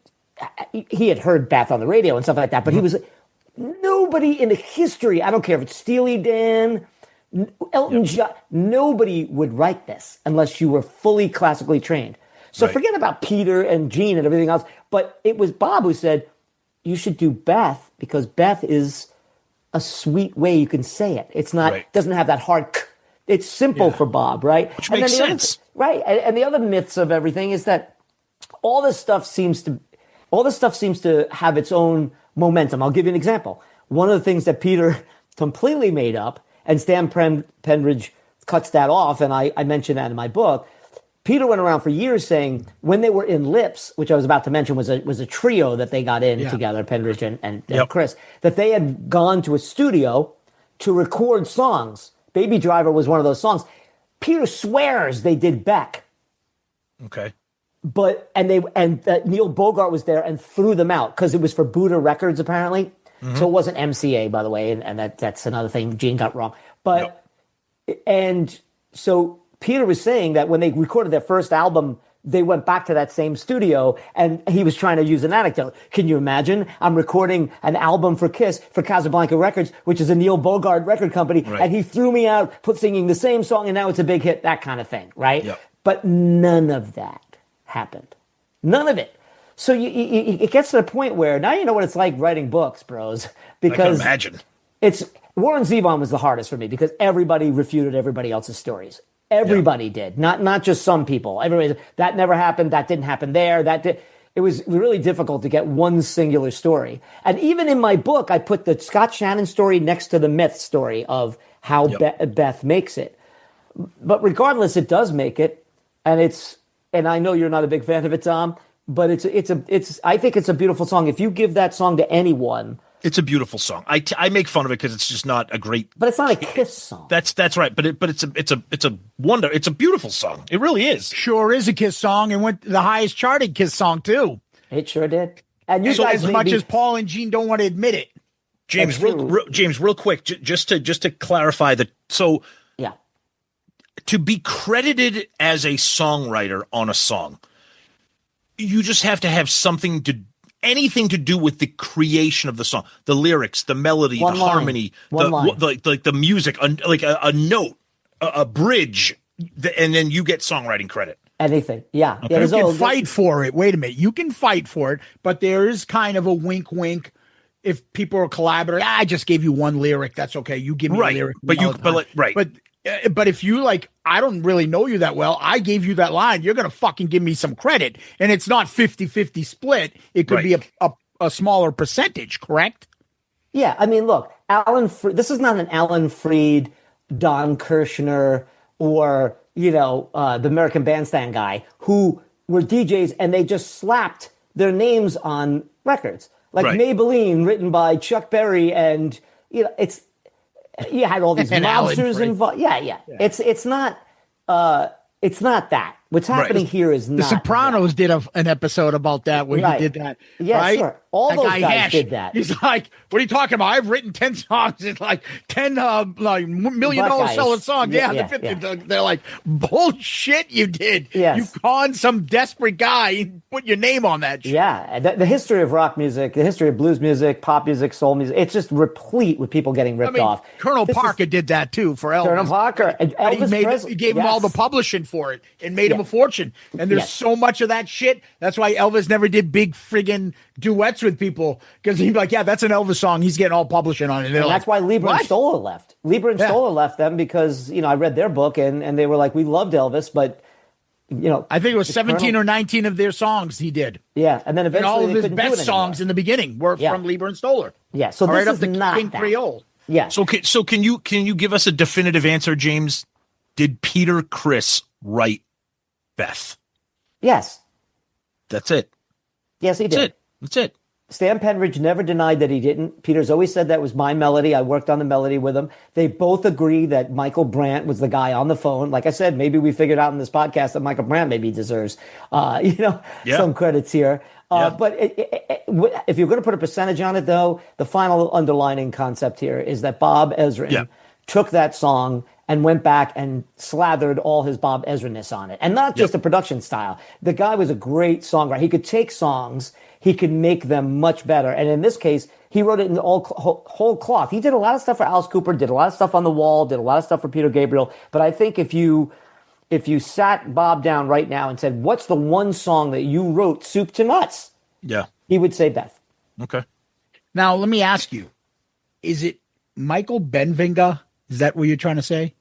he had heard Beth on the radio and stuff like that, but he was like, nobody in the history, I don't care if it's Steely Dan, Elton John, nobody would write this unless you were fully classically trained. So forget about Peter and Gene and everything else, but it was Bob who said, you should do Beth because Beth is a sweet way you can say it. It's not, doesn't have that hard k. It's simple for Bob, right? Which makes sense. And the other myths of everything is that all this stuff seems to have its own momentum. I'll give you an example. One of the things that Peter completely made up, and Stan Penridge cuts that off, and I mentioned that in my book. Peter went around for years saying when they were in Lips, which I was about to mention was a trio that they got in together, Penridge and Criss, that they had gone to a studio to record songs. Baby Driver was one of those songs. Peter swears they did Beck. Okay. But Neil Bogart was there and threw them out because it was for Buddha Records apparently. Mm-hmm. So it wasn't MCA, by the way, and that's another thing Gene got wrong. But and so Peter was saying that when they recorded their first album, they went back to that same studio, and he was trying to use an anecdote. Can you imagine? I'm recording an album for Kiss for Casablanca Records, which is a Neil Bogart record company, and he threw me out, singing the same song, and now it's a big hit. That kind of thing, right? Yep. But none of that happened. None of it. So it gets to the point where now you know what it's like writing books, bros. Because I can imagine. Warren Zevon was the hardest for me because everybody refuted everybody else's stories. Everybody did, not just some people. Everybody, that never happened. That didn't happen there. It was really difficult to get one singular story. And even in my book, I put the Scott Shannon story next to the myth story of how Beth makes it. But regardless, it does make it, and I know you're not a big fan of it, Tom. But I think it's a beautiful song. If you give that song to anyone. It's a beautiful song. I make fun of it because it's just not a great. But it's not a Kiss song. That's right. But it's a wonder. It's a beautiful song. It really is. Sure is a Kiss song, and went the highest charted Kiss song too. It sure did. And you guys, as much as Paul and Gene don't want to admit it, James, real quick, just to clarify that. So to be credited as a songwriter on a song, you just have to have anything to do with the creation of the song, the lyrics, the melody, harmony, the music, like a note, a bridge, and then you get songwriting credit. Anything, yeah. Okay. You can fight for it. Wait a minute, you can fight for it, but there is kind of a wink, wink. If people are collaborating, I just gave you one lyric. That's okay. You give me a lyric, But if you I don't really know you that well. I gave you that line. You're going to fucking give me some credit. And it's not 50-50 split. It could be a smaller percentage, correct? Yeah. I mean, look, this is not an Alan Freed, Don Kirshner, or, the American Bandstand guy who were DJs and they just slapped their names on records. Maybelline, written by Chuck Berry, and, you had all these monsters involved. Yeah. It's not that. What's happening here is not. The Sopranos did an episode about that where he did that. Yeah, right? sure. All that those guys did that. He's like, "What are you talking about? I've written 10 songs. It's like 10 $1 million selling songs." They're like, "Bullshit, you did. Yes. You conned some desperate guy and put your name on that shit." Yeah, the history of rock music, the history of blues music, pop music, soul music, it's just replete with people getting ripped off. Colonel Parker did that too for Elvis. Colonel Parker. He gave him all the publishing for it and made him a fortune. And there's so much of that shit. That's why Elvis never did big friggin' duets with people, because he'd be like, "Yeah, that's an Elvis song. He's getting all publishing on it." And that's why Lieber and Stoller left. Lieber and Stoller left them because I read their book and they were like, "We loved Elvis, but I think it was 17 or 19 of their songs he did." Yeah, and then eventually all of his best songs in the beginning were from Lieber and Stoller. Yeah, so this is not King that. Creole. Yeah. So can you give us a definitive answer, James? Did Peter Criss write Beth? Yes. That's it. Yes, he did. That's it. Stan Penridge never denied that he didn't. Peter's always said that was my melody. I worked on the melody with him. They both agree that Michael Brandt was the guy on the phone. Like I said, maybe we figured out in this podcast that Michael Brandt maybe deserves, some credits here. But if you're going to put a percentage on it, though, the final underlining concept here is that Bob Ezrin took that song and went back and slathered all his Bob Ezra-ness on it. And not just the production style. The guy was a great songwriter. He could take songs, he could make them much better. And in this case, he wrote it in whole cloth. He did a lot of stuff for Alice Cooper, did a lot of stuff on The Wall, did a lot of stuff for Peter Gabriel. But I think if you sat Bob down right now and said, what's the one song that you wrote soup to nuts? Yeah. He would say Beth. Okay. Now, let me ask you, is it Michael Benvinga? Is that what you're trying to say?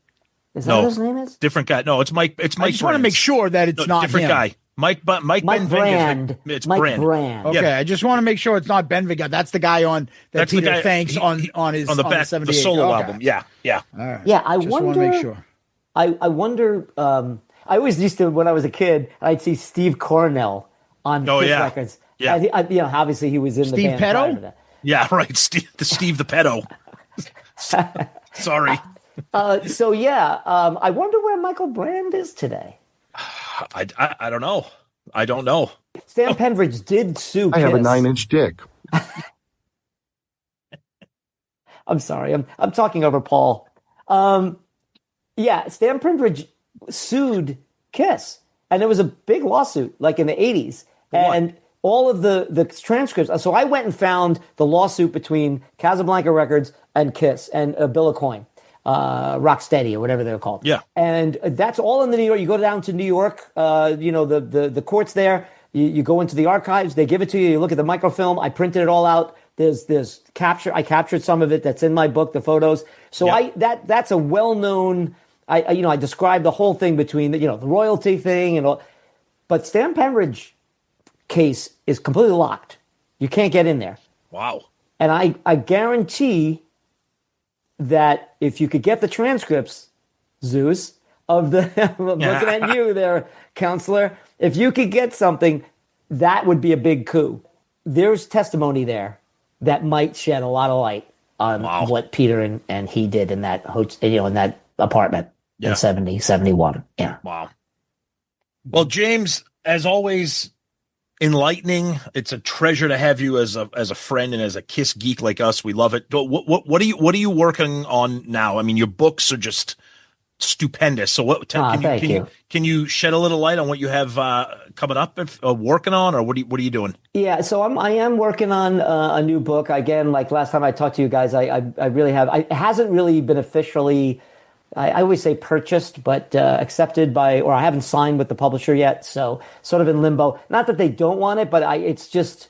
Is that what his name is? Different guy. No, it's Mike. It's Mike. I just want to make sure that it's not different him. guy. Mike Brand. It's Mike Brand. Okay, Yeah. I just want to make sure it's not Benvinga. That's the guy on that Peter thanks on the solo album. Yeah. All right. Yeah, I just wonder. want to make sure. I wonder. I always used to, when I was a kid, I'd see Steve Cornell on Kiss records. Yeah. Obviously he was in the band prior to that. Yeah, right. Steve the pedo. Sorry. I wonder where Michael Brand is today. I don't know. I don't know. Stan Penridge did sue I have a Kiss. 9-inch dick. I'm sorry. I'm talking over Paul. Stan Penridge sued Kiss, and it was a big lawsuit, like in the 80s. And all of the transcripts. So I went and found the lawsuit between Casablanca Records and Kiss and Bill Aucoin, Rocksteady or whatever they're called. Yeah. And that's all in the New York. You go down to New York, the courts there. You go into the archives. They give it to you. You look at the microfilm. I printed it all out. There's capture. I captured some of it. That's in my book, the photos. So that's a well-known. I described the whole thing between the royalty thing and all. But Stan Penridge case is completely locked. You can't get in there. Wow. And I guarantee that if you could get the transcripts, Zeus, of the I'm looking at you there, counselor, if you could get something, that would be a big coup. There's testimony there that might shed a lot of light on what Peter and he did in that in that apartment in 70, 71. Yeah. Wow. Well, James, as always, enlightening. It's a treasure to have you as a friend and as a Kiss geek like us. We love it. What are you working on now? I mean, your books are just stupendous. So can you shed a little light on what you have coming up, working on, or what are you doing? Yeah, so I am working on a new book. Again, like last time I talked to you guys, I really have. It hasn't really been officially. I always say purchased, but accepted by, or I haven't signed with the publisher yet. So sort of in limbo. Not that they don't want it, but it's just,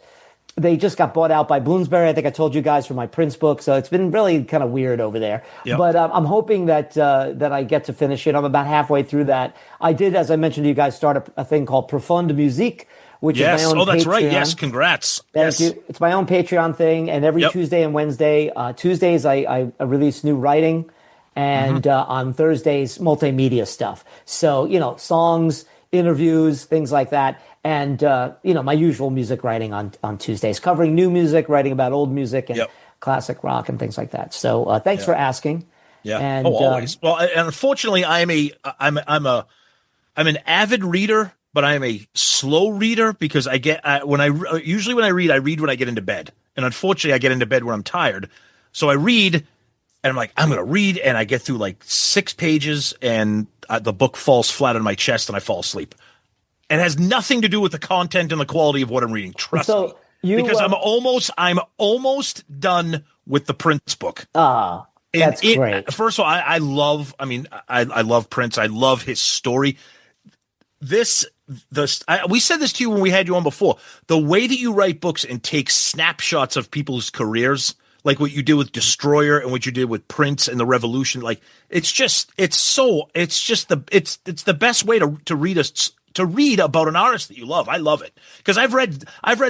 they just got bought out by Bloomsbury. I think I told you guys for my Prince book. So it's been really kind of weird over there. Yep. But I'm hoping that I get to finish it. I'm about halfway through that. I did, as I mentioned to you guys, start a thing called Profonde Musique, which is my own Patreon. Oh, that's right. Yes, congrats. Thank you. It's my own Patreon thing. And every Tuesday and Wednesday, Tuesdays I release new writing. And on Thursdays, multimedia stuff. So, songs, interviews, things like that. And, my usual music writing on Tuesdays, covering new music, writing about old music and classic rock and things like that. So thanks for asking. Yeah. And, always. Well, and unfortunately, I'm an avid reader, but I am a slow reader because when I read when I get into bed. And unfortunately, I get into bed when I'm tired. So I read. And I'm like, I'm going to read, and I get through like 6 pages, and the book falls flat on my chest, and I fall asleep. It has nothing to do with the content and the quality of what I'm reading. Trust me, because I'm almost done with the Prince book. That's great. First of all, I love Prince. I love his story. We said this to you when we had you on before. The way that you write books and take snapshots of people's careers. Like what you did with Destroyer and what you did with Prince and the Revolution, like it's the best way to read a to read about an artist that you love. I love it because I've read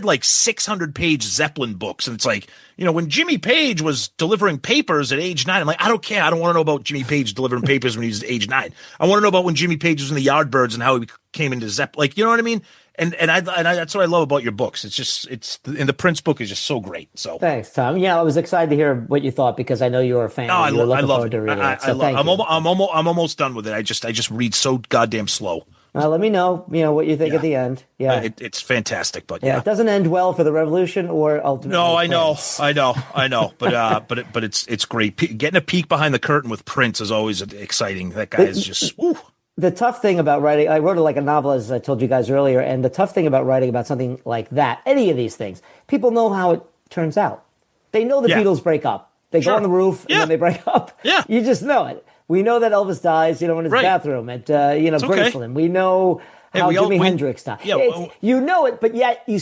like 600-page Zeppelin books, and it's like, when Jimmy Page was delivering papers at age 9, I'm like, I don't care. I don't want to know about Jimmy Page delivering papers when he was age 9. I want to know about when Jimmy Page was in the Yardbirds and how he came into Zeppelin. Like, you know what I mean? And I that's what I love about your books. And the Prince book is just so great. So thanks, Tom. Yeah, I was excited to hear what you thought because I know you were a fan. No, I love it. I'm almost done with it. I just read so goddamn slow. Let me know, what you think at the end. Yeah, it's fantastic, but it doesn't end well for the revolution or ultimately. No, I know, but it's great. Getting a peek behind the curtain with Prince is always exciting. That guy is just. Woo. The tough thing about writing, I wrote it like a novel, as I told you guys earlier, and the tough thing about writing about something like that, any of these things, people know how it turns out. They know the Beatles break up. They go on the roof and then they break up. Yeah. You just know it. We know that Elvis dies, in his bathroom at, Graceland. We know how Jimi Hendrix died. Yeah, you know it, but yet you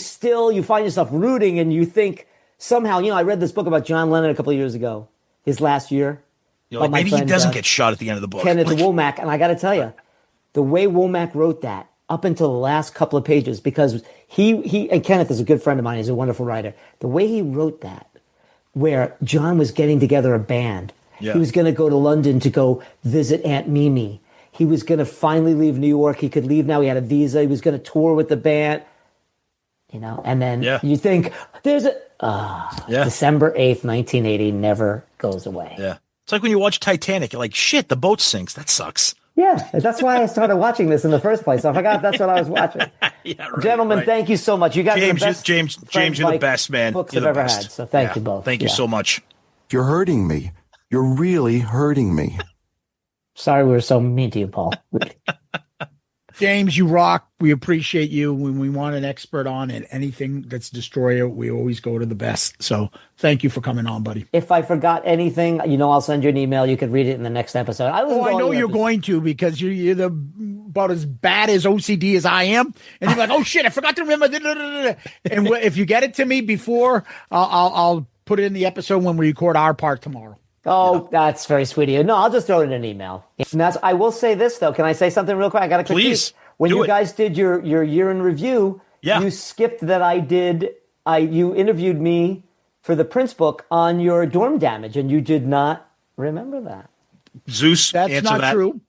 find yourself rooting and you think somehow, I read this book about John Lennon a couple of years ago, his last year. Maybe he doesn't get shot at the end of the book. Kenneth Womack, and I got to tell you, the way Womack wrote that up until the last couple of pages, because he and Kenneth is a good friend of mine. He's a wonderful writer. The way he wrote that, where John was getting together a band, he was going to go to London to go visit Aunt Mimi. He was going to finally leave New York. He could leave now. He had a visa. He was going to tour with the band, and then you think there's December 8th, 1980 never goes away. Yeah. It's like when you watch Titanic, you're like, shit, the boat sinks. That sucks. Yeah, that's why I started watching this in the first place. I forgot that's what I was watching. Gentlemen, thank you so much. You guys are the best. James, you're the best, man. Books I've ever had. So thank you both. Thank you so much. You're hurting me. You're really hurting me. Sorry we were so mean to you, Paul. James, you rock. We appreciate you. When we want an expert on it, anything that's Destroyer, we always go to the best. So thank you for coming on, buddy. If I forgot anything, I'll send you an email. You could read it in the next episode. I know you're going to, because you're about as bad as OCD as I am. And you're like, oh shit, I forgot to remember. And if you get it to me before, I'll put it in the episode when we record our part tomorrow. Oh, that's very sweet of you. No, I'll just throw it in an email. I will say this, though. Can I say something real quick? I got to Please. When you guys did your year in review, you skipped that you interviewed me for the Prince book on your dorm damage, and you did not remember that. Zeus, that's not true.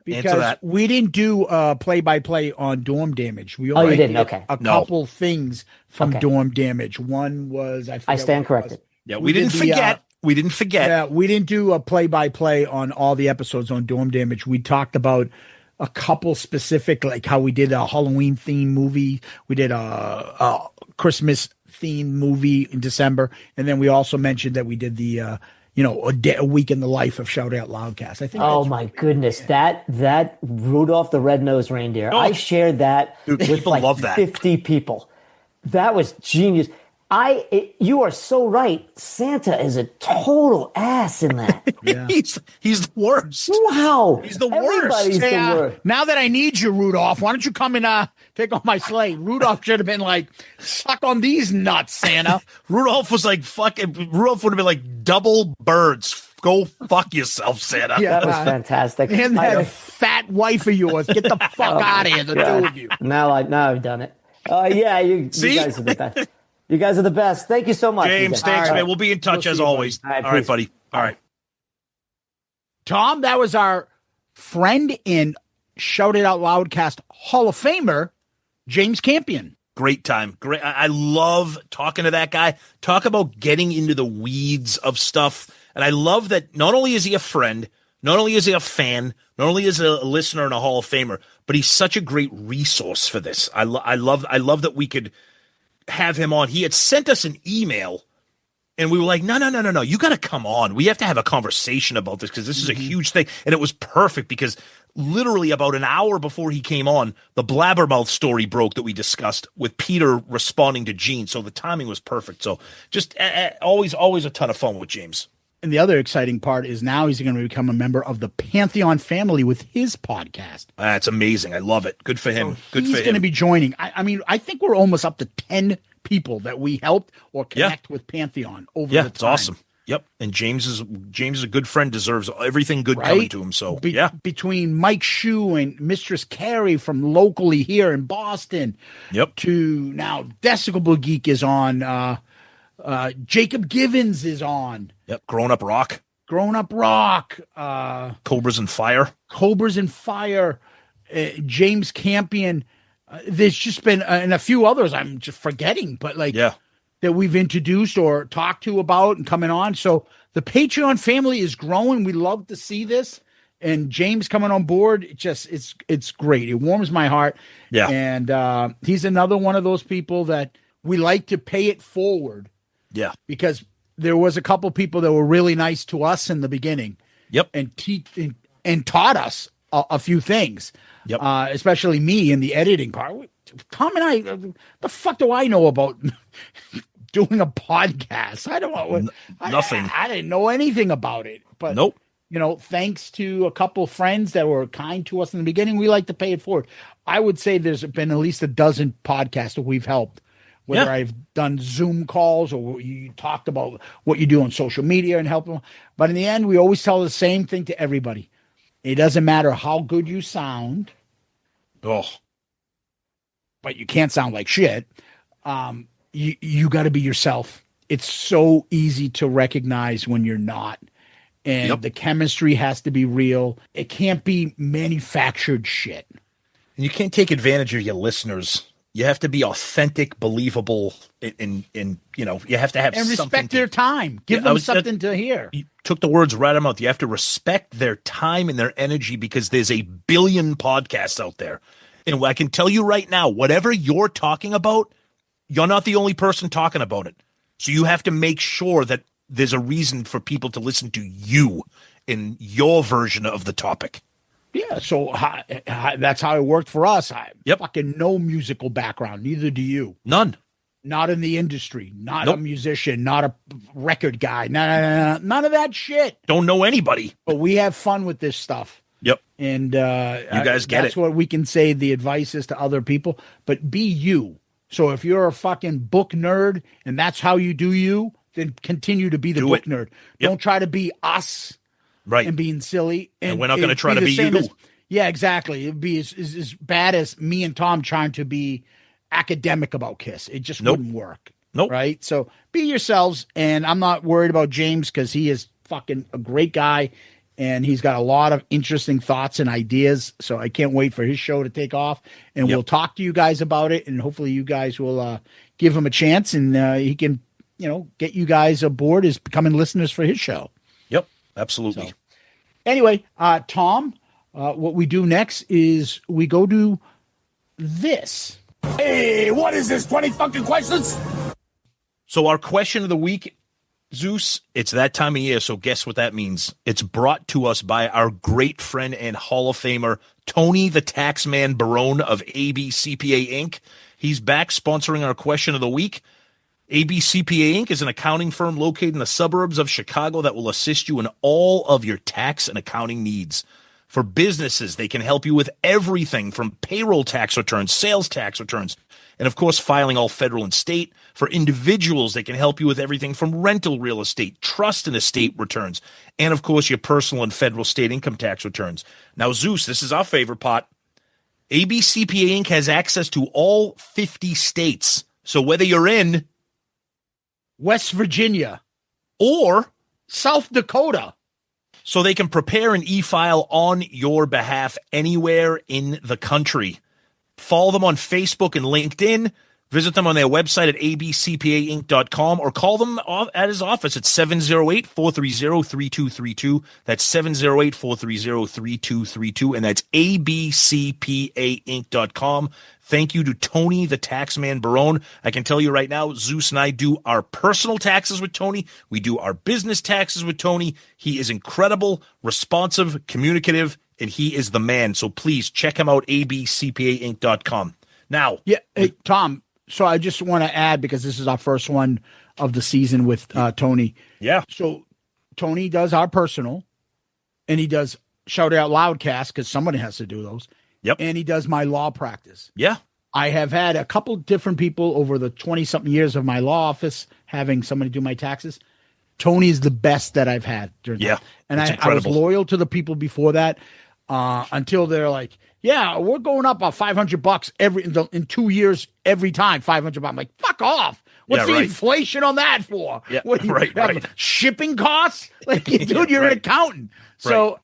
Because we didn't do play-by-play on dorm damage. We only didn't? did Okay. a couple things from dorm damage. One was I stand corrected. Yeah, we didn't forget. We didn't forget. Yeah, we didn't do a play-by-play on all the episodes on dorm damage. We talked about a couple specific, like how we did a Halloween themed movie. We did a Christmas themed movie in December, and then we also mentioned that we did the a week in the life of Shout Out Loudcast. I think. Oh my goodness, that Rudolph the Red-Nosed Reindeer. I shared that with like love that. 50 people. That was genius. You are so right. Santa is a total ass in that. Yeah. He's the worst. Wow. He's the Everybody's worst. the worst. Now that I need you, Rudolph, why don't you come and take off my sleigh? Rudolph should have been like, suck on these nuts, Santa. Rudolph was like, Rudolph would have been like, double birds. Go fuck yourself, Santa. Yeah, that was fantastic. And that fat wife of yours. Get the fuck out of here, the two of you. Now I've done it. You guys are the best. You guys are the best. Thank you so much. James, thanks, man. We'll be in touch as always. All right, buddy. All right. Tom, that was our friend in Shout It Out Loudcast Hall of Famer, James Campion. Great time. Great. I love talking to that guy. Talk about getting into the weeds of stuff. And I love that not only is he a friend, not only is he a fan, not only is he a listener and a Hall of Famer, but he's such a great resource for this. I love that we could have him on. He had sent us an email and we were like, no. You got to come on. We have to have a conversation about this because this is a huge thing. And it was perfect because literally about an hour before he came on, the Blabbermouth story broke that we discussed with Peter responding to Gene. So the timing was perfect. So just always a ton of fun with James. And the other exciting part is now he's going to become a member of the Pantheon family with his podcast. That's amazing. I love it. Good for him. So he's going to be joining. I mean, I think we're almost up to 10 people that we helped or connect with Pantheon over the time. It's awesome. Yep. And James is a good friend, deserves everything good coming to him. So yeah. Between Mike Shue and Mistress Carrie from locally here in Boston. Yep. To now Decibel Geek is on. Jacob Givens is on. Yep. Grown Up Rock. Cobras and Fire. James Campion. There's just been and a few others I'm just forgetting, but that we've introduced or talked to about and coming on. So the Patreon family is growing. We love to see this. And James coming on board, it's great. It warms my heart. Yeah. And he's another one of those people that we like to pay it forward. Yeah. Because there was a couple people that were really nice to us in the beginning. Yep. And taught us a few things. Yep. Especially me in the editing part. Tom and I, the fuck do I know about doing a podcast? I don't know. Nothing. I didn't know anything about it. But nope. Thanks to a couple friends that were kind to us in the beginning, we like to pay it forward. I would say there's been at least a dozen podcasts that we've helped. Whether I've done Zoom calls or you talked about what you do on social media and help them. But in the end, we always tell the same thing to everybody. It doesn't matter how good you sound. Oh. But you can't sound like shit. You got to be yourself. It's so easy to recognize when you're not. And the chemistry has to be real. It can't be manufactured shit. And you can't take advantage of your listeners. You have to be authentic, believable, and you have to have and something respect their time. Give them something to hear. You took the words right out of my mouth. You have to respect their time and their energy because there's a billion podcasts out there. And I can tell you right now, whatever you're talking about, you're not the only person talking about it. So you have to make sure that there's a reason for people to listen to you in your version of the topic. Yeah, so that's how it worked for us. I fucking no musical background. Neither do you. None. Not in the industry. Not a musician. Not a record guy. None of that shit. Don't know anybody. But we have fun with this stuff. Yep. And you guys get that's it. what we can say. The advice is to other people. But be you. So if you're a fucking book nerd and that's how you do you, then continue to be the book nerd. Yep. Don't try to be us. Right. And being silly. And we're not going to try to be you. Yeah, exactly. It'd be as bad as me and Tom trying to be academic about Kiss. It just wouldn't work. Nope. Right? So be yourselves. And I'm not worried about James because he is fucking a great guy. And he's got a lot of interesting thoughts and ideas. So I can't wait for his show to take off. And we'll talk to you guys about it. And hopefully you guys will give him a chance. And he can, get you guys aboard as becoming listeners for his show. Yep. Absolutely. So, anyway, Tom, what we do next is we go to this. Hey, what is this? 20 fucking questions? So our question of the week, Zeus, it's that time of year, so guess what that means. It's brought to us by our great friend and Hall of Famer, Tony the Taxman Barone of ABCPA Inc. He's back sponsoring our question of the week. ABCPA Inc. is an accounting firm located in the suburbs of Chicago that will assist you in all of your tax and accounting needs. For businesses, they can help you with everything from payroll tax returns, sales tax returns, and of course, filing all federal and state. For individuals, they can help you with everything from rental real estate, trust and estate returns, and of course, your personal and federal state income tax returns. Now, Zeus, this is our favorite part. ABCPA Inc. has access to all 50 states. So whether you're in West Virginia or South Dakota, so they can prepare an e-file on your behalf anywhere in the country. Follow them on Facebook and LinkedIn. Visit them on their website at abcpainc.com or call them at his office at 708-430-3232. That's 708-430-3232, and that's abcpainc.com. Thank you to Tony the Taxman Barone. I can tell you right now, Zeus and I do our personal taxes with Tony. We do our business taxes with Tony. He is incredible, responsive, communicative, and he is the man. So please check him out, abcpainc.com. Now, hey, Tom, so I just want to add, because this is our first one of the season with Tony. Yeah. So Tony does our personal, and he does Shout It Out Loudcast, because somebody has to do those. Yep. And he does my law practice. Yeah. I have had a couple different people over the 20-something years of my law office having somebody do my taxes. Tony is the best that I've had. During Yeah, that. And it's I was incredible. loyal to the people before that until they're like, yeah, we're going up $500 in 2 years every time, $500. I'm like, fuck off. What's Yeah, the right. inflation on that for? Yeah, what do you right, have, right. shipping costs? Like, dude, Yeah, you're right. an accountant. So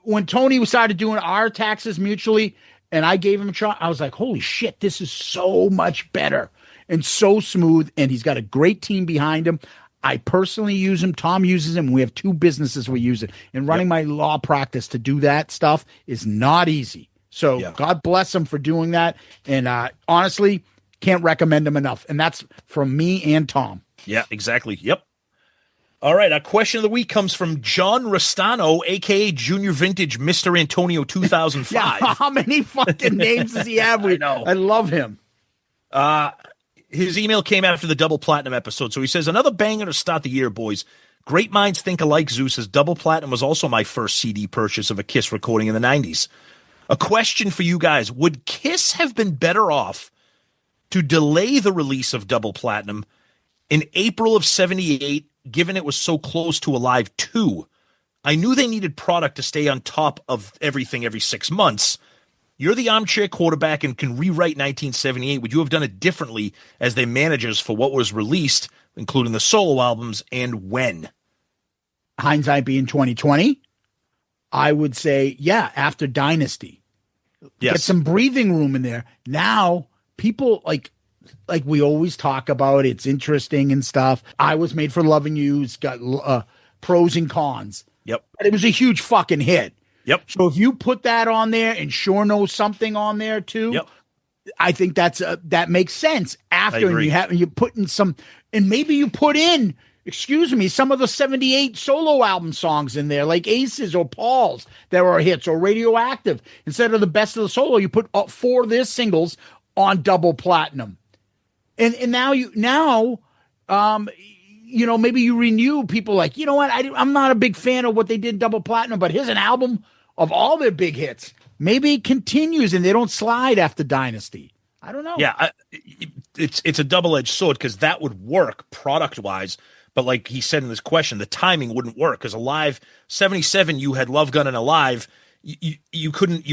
when Tony started doing our taxes mutually and I gave him a try, I was like, holy shit, this is so much better and so smooth. And he's got a great team behind him. I personally use him. Tom uses him. We have 2 businesses we use it. And running my law practice to do that stuff is not easy. So God bless him for doing that. And honestly, can't recommend him enough. And that's from me and Tom. Yeah, exactly. Yep. All right. Our question of the week comes from John Restano, a.k.a. Junior Vintage Mr. Antonio 2005. Yeah, how many fucking names does he have? I know. I love him. His email came after the Double Platinum episode. So he says, another banger to start the year, boys. Great minds think alike, Zeus, as Double Platinum was also my first CD purchase of a Kiss recording in the 90s. A question for you guys. Would Kiss have been better off to delay the release of Double Platinum in April of 78, given it was so close to Alive 2? I knew they needed product to stay on top of everything every 6 months. You're the armchair quarterback and can rewrite 1978. Would you have done it differently as their managers for what was released, including the solo albums, and when? Hindsight being 2020, I would say, yeah, after Dynasty. Yes. Get some breathing room in there. Now, people like we always talk about, it's interesting and stuff. I Was Made for Loving You. It's got pros and cons. Yep. But it was a huge fucking hit. Yep. So if you put that on there and Sure Knows Something on there too, Yep. I think that makes sense. After agree. and you put in some, and maybe you put in, some of the 78 solo album songs in there, like Aces or Paul's that were hits, or Radioactive. Instead of the best of the solo, you put 4 of their singles on Double Platinum. And now maybe you renew people like, you know what? I'm not a big fan of what they did Double Platinum, but here's an album of all their big hits. Maybe it continues and they don't slide after Dynasty. I don't know. Yeah, it's a double-edged sword because that would work product-wise. But like he said in this question, the timing wouldn't work because Alive 77, you had Love Gun and Alive. You couldn't.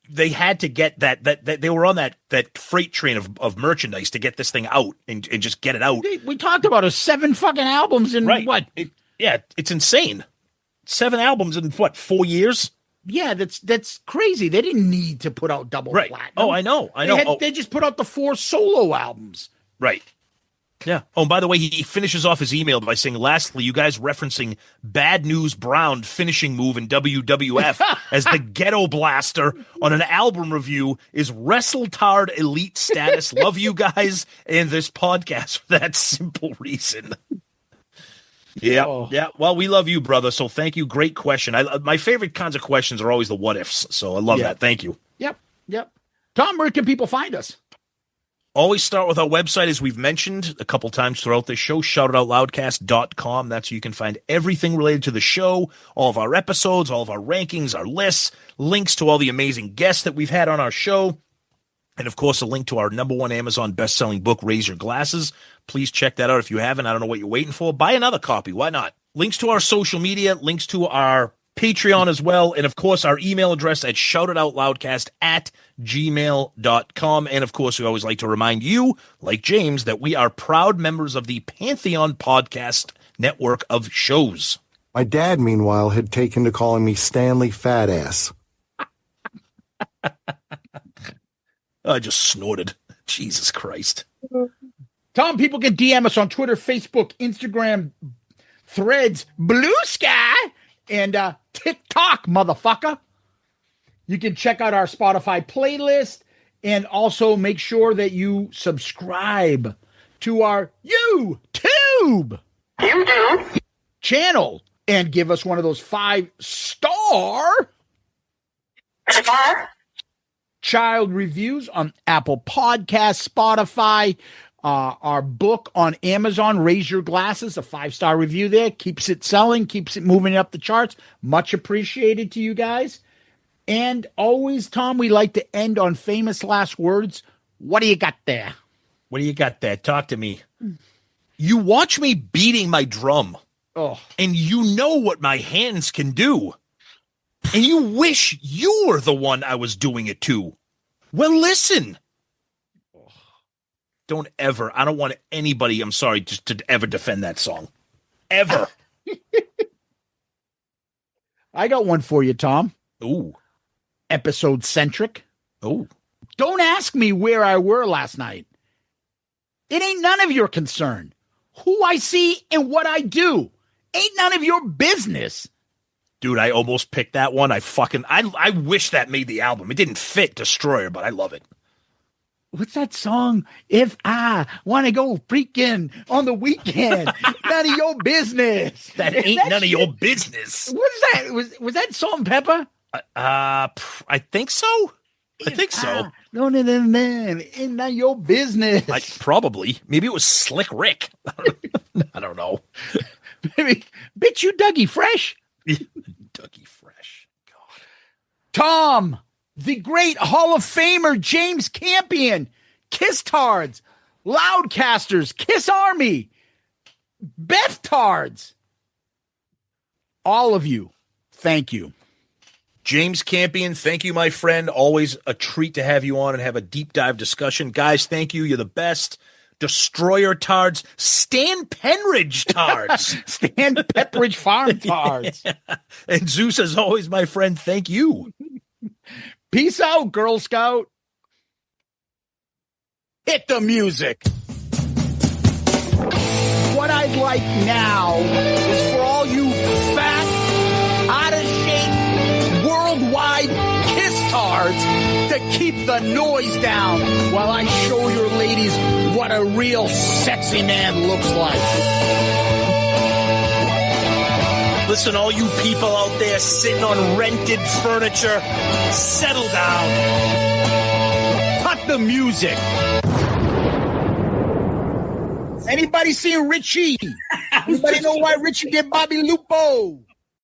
They had to get that they were on that freight train of merchandise to get this thing out and just get it out. We talked about 7 fucking albums in what? It's insane. 7 albums in what, 4 years? Yeah, that's crazy. They didn't need to put out Double Platinum. Oh, I know. They just put out the 4 solo albums. Right. Yeah. Oh, and by the way, he finishes off his email by saying, lastly, you guys referencing Bad News Brown finishing move in WWF as the Ghetto Blaster on an album review is WrestleTard elite status. Love you guys and this podcast for that simple reason. Yeah. Oh. Yeah. Well, we love you, brother. So thank you. Great question. My favorite kinds of questions are always the what ifs. So I love that. Thank you. Yep. Tom, where can people find us? Always start with our website, as we've mentioned a couple times throughout this show, shoutitoutloudcast.com. That's where you can find everything related to the show, all of our episodes, all of our rankings, our lists, links to all the amazing guests that we've had on our show, and, of course, a link to our #1 Amazon best-selling book, Raise Your Glasses. Please check that out if you haven't. I don't know what you're waiting for. Buy another copy. Why not? Links to our social media, links to our Patreon as well, and, of course, our email address at shoutitoutloudcast@gmail.com. And, of course, we always like to remind you, like James, that we are proud members of the Pantheon Podcast network of shows. My dad, meanwhile, had taken to calling me Stanley Fat Ass. I just snorted. Jesus Christ. Tom, people can DM us on Twitter, Facebook, Instagram, Threads, Blue Sky, and TikTok, motherfucker. You can check out our Spotify playlist and also make sure that you subscribe to our YouTube channel and give us one of those 5-star child reviews on Apple Podcasts, Spotify, our book on Amazon, Raise Your Glasses, a 5-star review there. Keeps it selling, keeps it moving up the charts. Much appreciated to you guys. And always, Tom, we like to end on famous last words. What do you got there? What do you got there? Talk to me. You watch me beating my drum Oh, and you know what my hands can do. And you wish you were the one I was doing it to. Well, listen. I don't want anybody, I'm sorry, just to ever defend that song. Ever. I got one for you, Tom. Ooh. Episode centric. Ooh. Don't ask me where I were last night. It ain't none of your concern. Who I see and what I do ain't none of your business. Dude, I almost picked that one. I wish that made the album. It didn't fit Destroyer, but I love it. What's that song? If I want to go freaking on the weekend, none of your business. That ain't none of your business. What's that? Was that Salt and Pepper? I think so. I think so. No, ain't none of your business. Probably. Maybe it was Slick Rick. I don't know. Maybe, bitch, you Dougie Fresh. Dougie Fresh. God. Tom, the great Hall of Famer James Campion, Kiss Tards, Loudcasters, Kiss Army, Beth Tards. All of you, thank you. James Campion, thank you, my friend. Always a treat to have you on and have a deep dive discussion. Guys, thank you. You're the best. Destroyer Tards, Stan Penridge Tards. Stan Pepperidge Farm Tards. Yeah. And Zeus, as always, my friend, thank you. Peace out, Girl Scout. Hit the music. What I'd like now is for all you fat, out-of-shape, worldwide Kiss Tards to keep the noise down while I show your ladies what a real sexy man looks like. Listen, all you people out there sitting on rented furniture, settle down. Cut the music. Anybody seen Richie? Anybody know why Richie did Bobby Lupo?